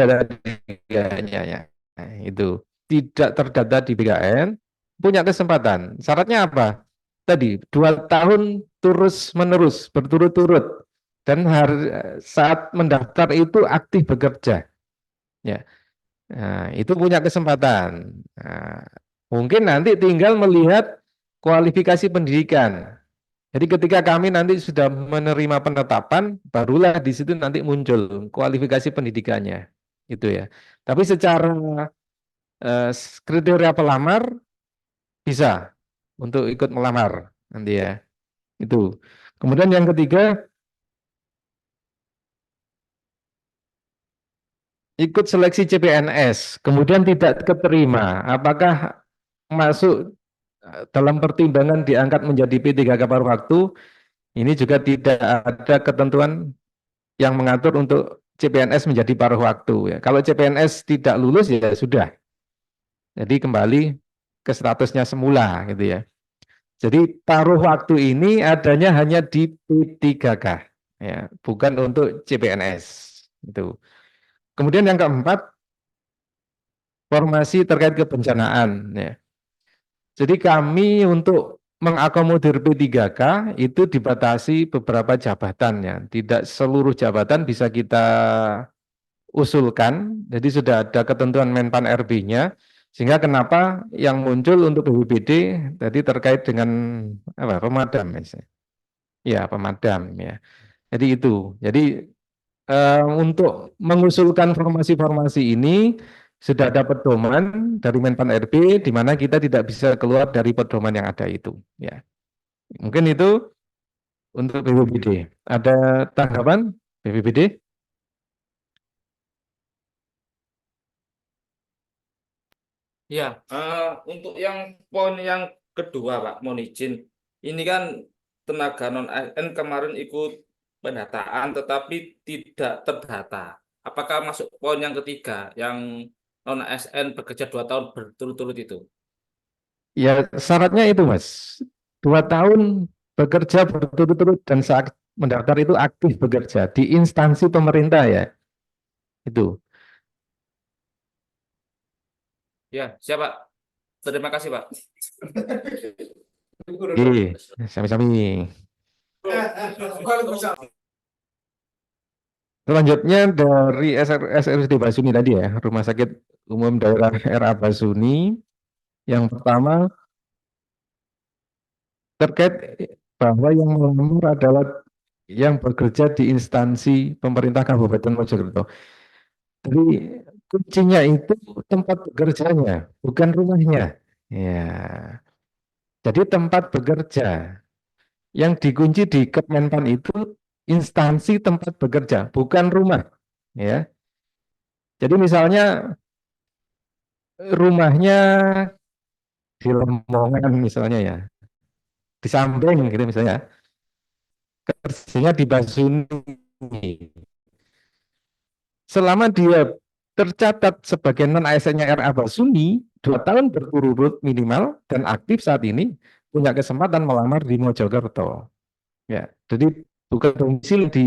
tadi ya, itu tidak terdata di BKN, punya kesempatan. Syaratnya apa? Tadi 2 tahun terus-menerus berturut-turut dan saat mendaftar itu aktif bekerja. Ya. Nah, itu punya kesempatan. Nah, mungkin nanti tinggal melihat kualifikasi pendidikan. Jadi ketika kami nanti sudah menerima penetapan, barulah di situ nanti muncul kualifikasi pendidikannya, itu ya. Tapi secara kriteria pelamar bisa untuk ikut melamar nanti ya. Itu. Kemudian yang ketiga, ikut seleksi CPNS, kemudian tidak keterima, apakah masuk dalam pertimbangan diangkat menjadi P3K paruh waktu? Ini juga tidak ada ketentuan yang mengatur untuk CPNS menjadi paruh waktu. Ya. Kalau CPNS tidak lulus ya sudah. Jadi kembali ke statusnya semula gitu ya. Jadi paruh waktu ini adanya hanya di P3K, ya, bukan untuk CPNS. Itu. Kemudian yang keempat, formasi terkait kebencanaan. Ya. Jadi kami untuk mengakomodir P3K itu dibatasi beberapa jabatan ya. Tidak seluruh jabatan bisa kita usulkan. Jadi sudah ada ketentuan Menpan RB-nya. Sehingga kenapa yang muncul untuk BPBD tadi terkait dengan apa? Pemadam ya, pemadam ya. Jadi itu. Jadi untuk mengusulkan formasi-formasi ini sudah ada pedoman dari Menpan RB di mana kita tidak bisa keluar dari pedoman yang ada itu ya. Mungkin itu untuk BPBD. Ada tanggapan BPBD? Ya, untuk yang poin yang kedua, Pak, mohon izin. Ini kan tenaga non-ASN kemarin ikut pendataan tetapi tidak terdata. Apakah masuk poin yang ketiga yang non-ASN bekerja 2 tahun berturut-turut itu? Ya syaratnya itu Mas. 2 tahun bekerja berturut-turut dan saat mendaftar itu aktif bekerja di instansi pemerintah ya. Itu. Ya, siapa? Terima kasih, Pak. Oke, sami-sami. Selanjutnya dari SRSD Basuni tadi ya, Rumah Sakit Umum Daerah RA Basuni. Yang pertama terkait bahwa yang melamar adalah yang bekerja di instansi pemerintah Kabupaten Mojokerto. Jadi kuncinya itu tempat bekerjanya, bukan rumahnya. Ya. Jadi tempat bekerja. Yang dikunci di Kemenpan itu instansi tempat bekerja, bukan rumah. Ya. Jadi misalnya rumahnya di Lemongan misalnya ya, di Samping gitu misalnya, kerjanya di Basuni. Selama dia tercatat sebagai non-ASN-nya RA Basuni 2 tahun berturut-turut minimal dan aktif saat ini, punya kesempatan melamar di Mojokerto. Ya, jadi bukan domisili di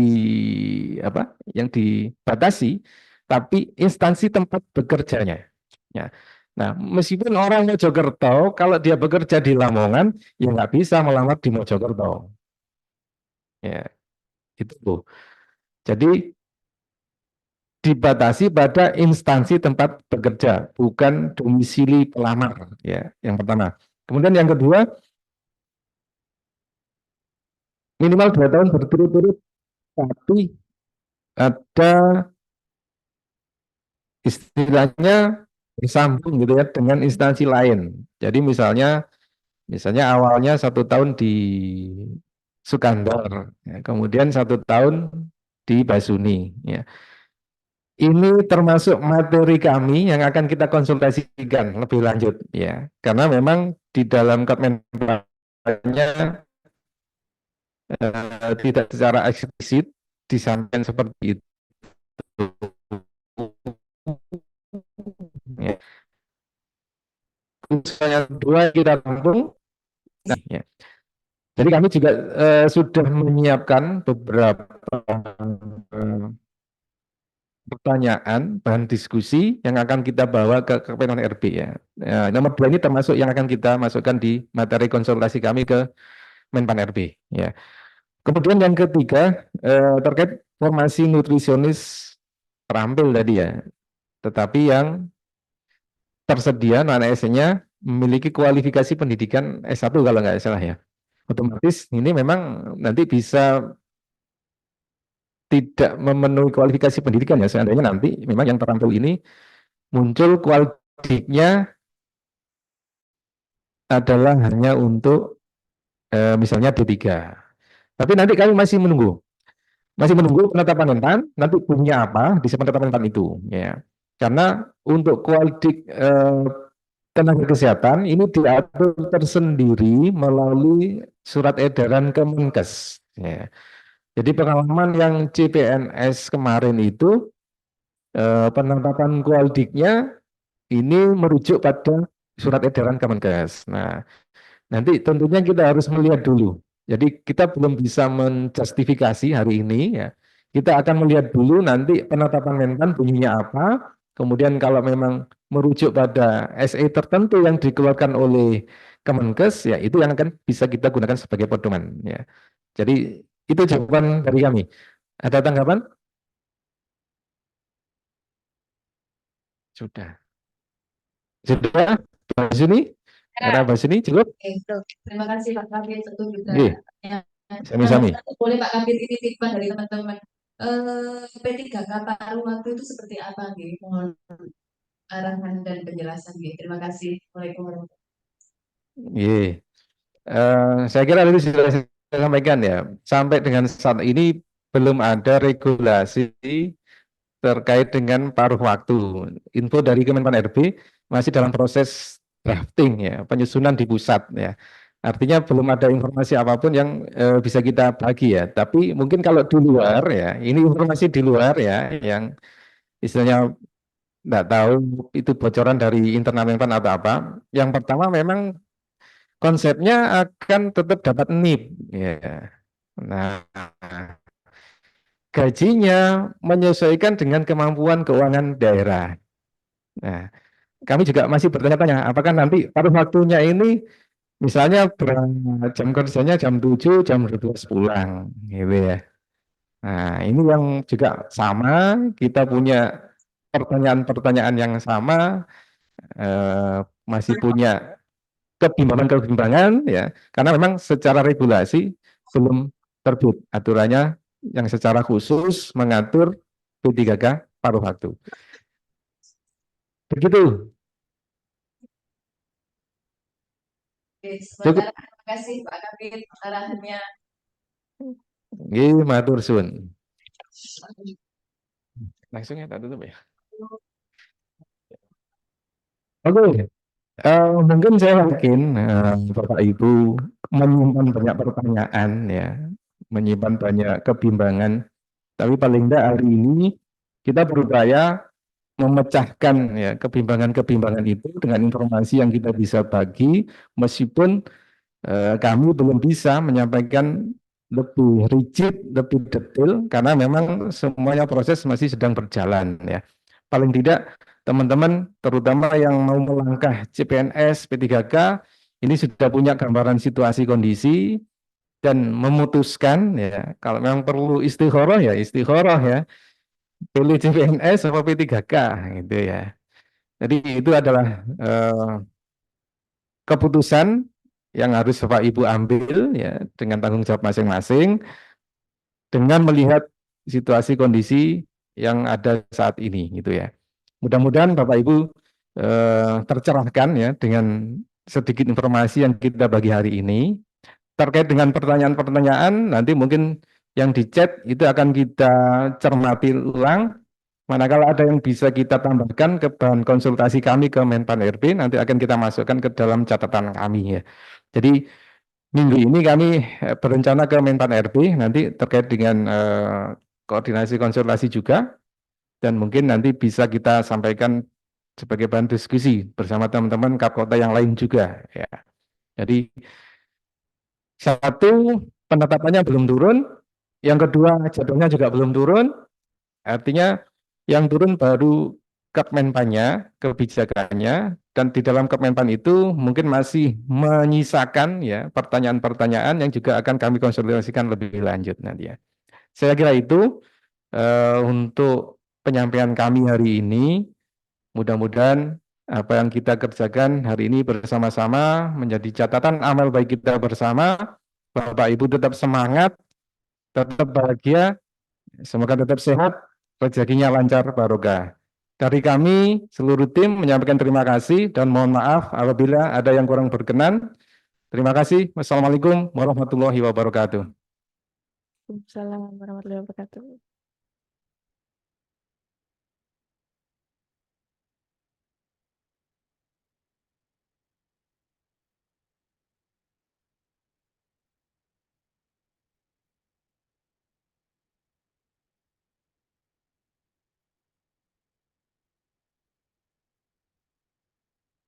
apa yang dibatasi, tapi instansi tempat bekerjanya. Ya. Nah, meskipun orang Mojokerto, kalau dia bekerja di Lamongan, ya nggak bisa melamar di Mojokerto. Ya, itu. Jadi dibatasi pada instansi tempat bekerja, bukan domisili pelamar. Ya, yang pertama. Kemudian yang kedua, minimal 2 tahun berturut-turut, tapi ada istilahnya bersambung gitu ya dengan instansi lain. Jadi misalnya awalnya 1 tahun di Sukandar, ya, kemudian 1 tahun di Basuni. Ya. Ini termasuk materi kami yang akan kita konsultasikan lebih lanjut, ya, karena memang di dalam Kemenpannya tidak secara eksplisit disampaikan seperti itu. Ya. Misalnya dua kita tampung. Nah, ya. Jadi kami juga sudah menyiapkan beberapa pertanyaan, bahan diskusi yang akan kita bawa ke Kemenpan RB ya. Nomor 2 ini termasuk yang akan kita masukkan di materi konsultasi kami ke Menpan RB ya. Kemudian yang ketiga terkait formasi nutrisionis terampil tadi ya. Tetapi yang tersedia non-ASN-nya memiliki kualifikasi pendidikan S1 kalau nggak salah ya. Otomatis ini memang nanti bisa tidak memenuhi kualifikasi pendidikan ya, seandainya nanti memang yang terampil ini muncul kualifikasinya adalah hanya untuk misalnya D3. Tapi nanti kami masih menunggu penetapan Menpan, nanti punya apa di penetapan Menpan itu ya. Karena untuk kualidik tenaga kesehatan ini diatur tersendiri melalui surat edaran Kemenkes ya. Jadi pengalaman yang CPNS kemarin itu penetapan kualdiknya ini merujuk pada surat edaran Kemenkes. Nah, nanti tentunya kita harus melihat dulu. Jadi kita belum bisa menjustifikasi hari ini ya. Kita akan melihat dulu nanti penetapan Menpan bunyinya apa. Kemudian kalau memang merujuk pada SE tertentu yang dikeluarkan oleh Kemenkes ya itu yang akan bisa kita gunakan sebagai pedoman ya. Jadi itu jawaban dari kami. Ada tanggapan? Sudah. Bahas ini? Ada bahas ini cukup? Terima kasih Pak Kabir, tentu juga. Iya. Sami-sami. Boleh Pak Kabir ini titipan dari teman-teman. P3K paruh waktu itu seperti apa nih? Mohon arahan dan penjelasan nih. Terima kasih. Waalaikumsalam. Iya. Saya kira itu sudah saya sampaikan ya. Sampai dengan saat ini belum ada regulasi terkait dengan paruh waktu. Info dari Kemenpan RB masih dalam proses drafting ya, penyusunan di pusat ya. Artinya belum ada informasi apapun yang bisa kita bagi ya. Tapi mungkin kalau di luar ya, ini informasi di luar ya, yang istilahnya tidak tahu itu bocoran dari internal Menpan atau apa. Yang pertama memang konsepnya akan tetap dapat NIP ya. Nah, gajinya menyesuaikan dengan kemampuan keuangan daerah. Nah, kami juga masih bertanya-tanya, apakah nanti paruh waktunya ini misalnya jam kerjanya jam 7, jam 12 pulang, gitu ya. Nah, ini yang juga sama, kita punya pertanyaan-pertanyaan yang sama, masih punya kebimbangan-kebimbangan ya, karena memang secara regulasi belum terbit aturannya yang secara khusus mengatur P3K paruh waktu. Begitu. Sementara terima kasih Pak Kabir arahannya. Nggih, matur suwun. Langsung ya, tak tutup ya. Oke. Mungkin saya yakin Bapak Ibu menyimpan banyak pertanyaan ya, menyimpan banyak kebimbangan. Tapi paling tidak hari ini kita berupaya memecahkan ya kebimbangan-kebimbangan itu dengan informasi yang kita bisa bagi, meskipun kami belum bisa menyampaikan lebih rigid, lebih detail karena memang semuanya proses masih sedang berjalan ya. Paling tidak teman-teman terutama yang mau melangkah CPNS P3K ini sudah punya gambaran situasi kondisi dan memutuskan ya kalau memang perlu istikharah ya pilih CPNS atau P3K gitu ya. Jadi itu adalah keputusan yang harus Bapak Ibu ambil ya dengan tanggung jawab masing-masing dengan melihat situasi kondisi yang ada saat ini gitu ya. Mudah-mudahan Bapak Ibu tercerahkan ya dengan sedikit informasi yang kita bagi hari ini. Terkait dengan pertanyaan-pertanyaan nanti mungkin yang di chat itu akan kita cermati ulang Manakala ada yang bisa kita tambahkan ke bahan konsultasi kami ke Menpan RB, nanti akan kita masukkan ke dalam catatan kami ya. Jadi minggu ini kami berencana ke Menpan RB nanti terkait dengan koordinasi konsultasi juga, dan mungkin nanti bisa kita sampaikan sebagai bahan diskusi bersama teman-teman Kapolda yang lain juga ya. Jadi satu, penetapannya belum turun, yang kedua jadwalnya juga belum turun, artinya yang turun baru Kemenpannya, kebijakannya, dan di dalam Kemenpan itu mungkin masih menyisakan ya pertanyaan-pertanyaan yang juga akan kami konsolidasikan lebih lanjut nanti ya. Saya kira itu untuk penyampaian kami hari ini. Mudah-mudahan apa yang kita kerjakan hari ini bersama-sama menjadi catatan amal baik kita bersama. Bapak Ibu tetap semangat, tetap bahagia, semoga tetap sehat, rezekinya lancar, barokah. Dari kami, seluruh tim menyampaikan terima kasih dan mohon maaf apabila ada yang kurang berkenan. Terima kasih. Wassalamualaikum warahmatullahi wabarakatuh. Waalaikumsalam warahmatullahi wabarakatuh.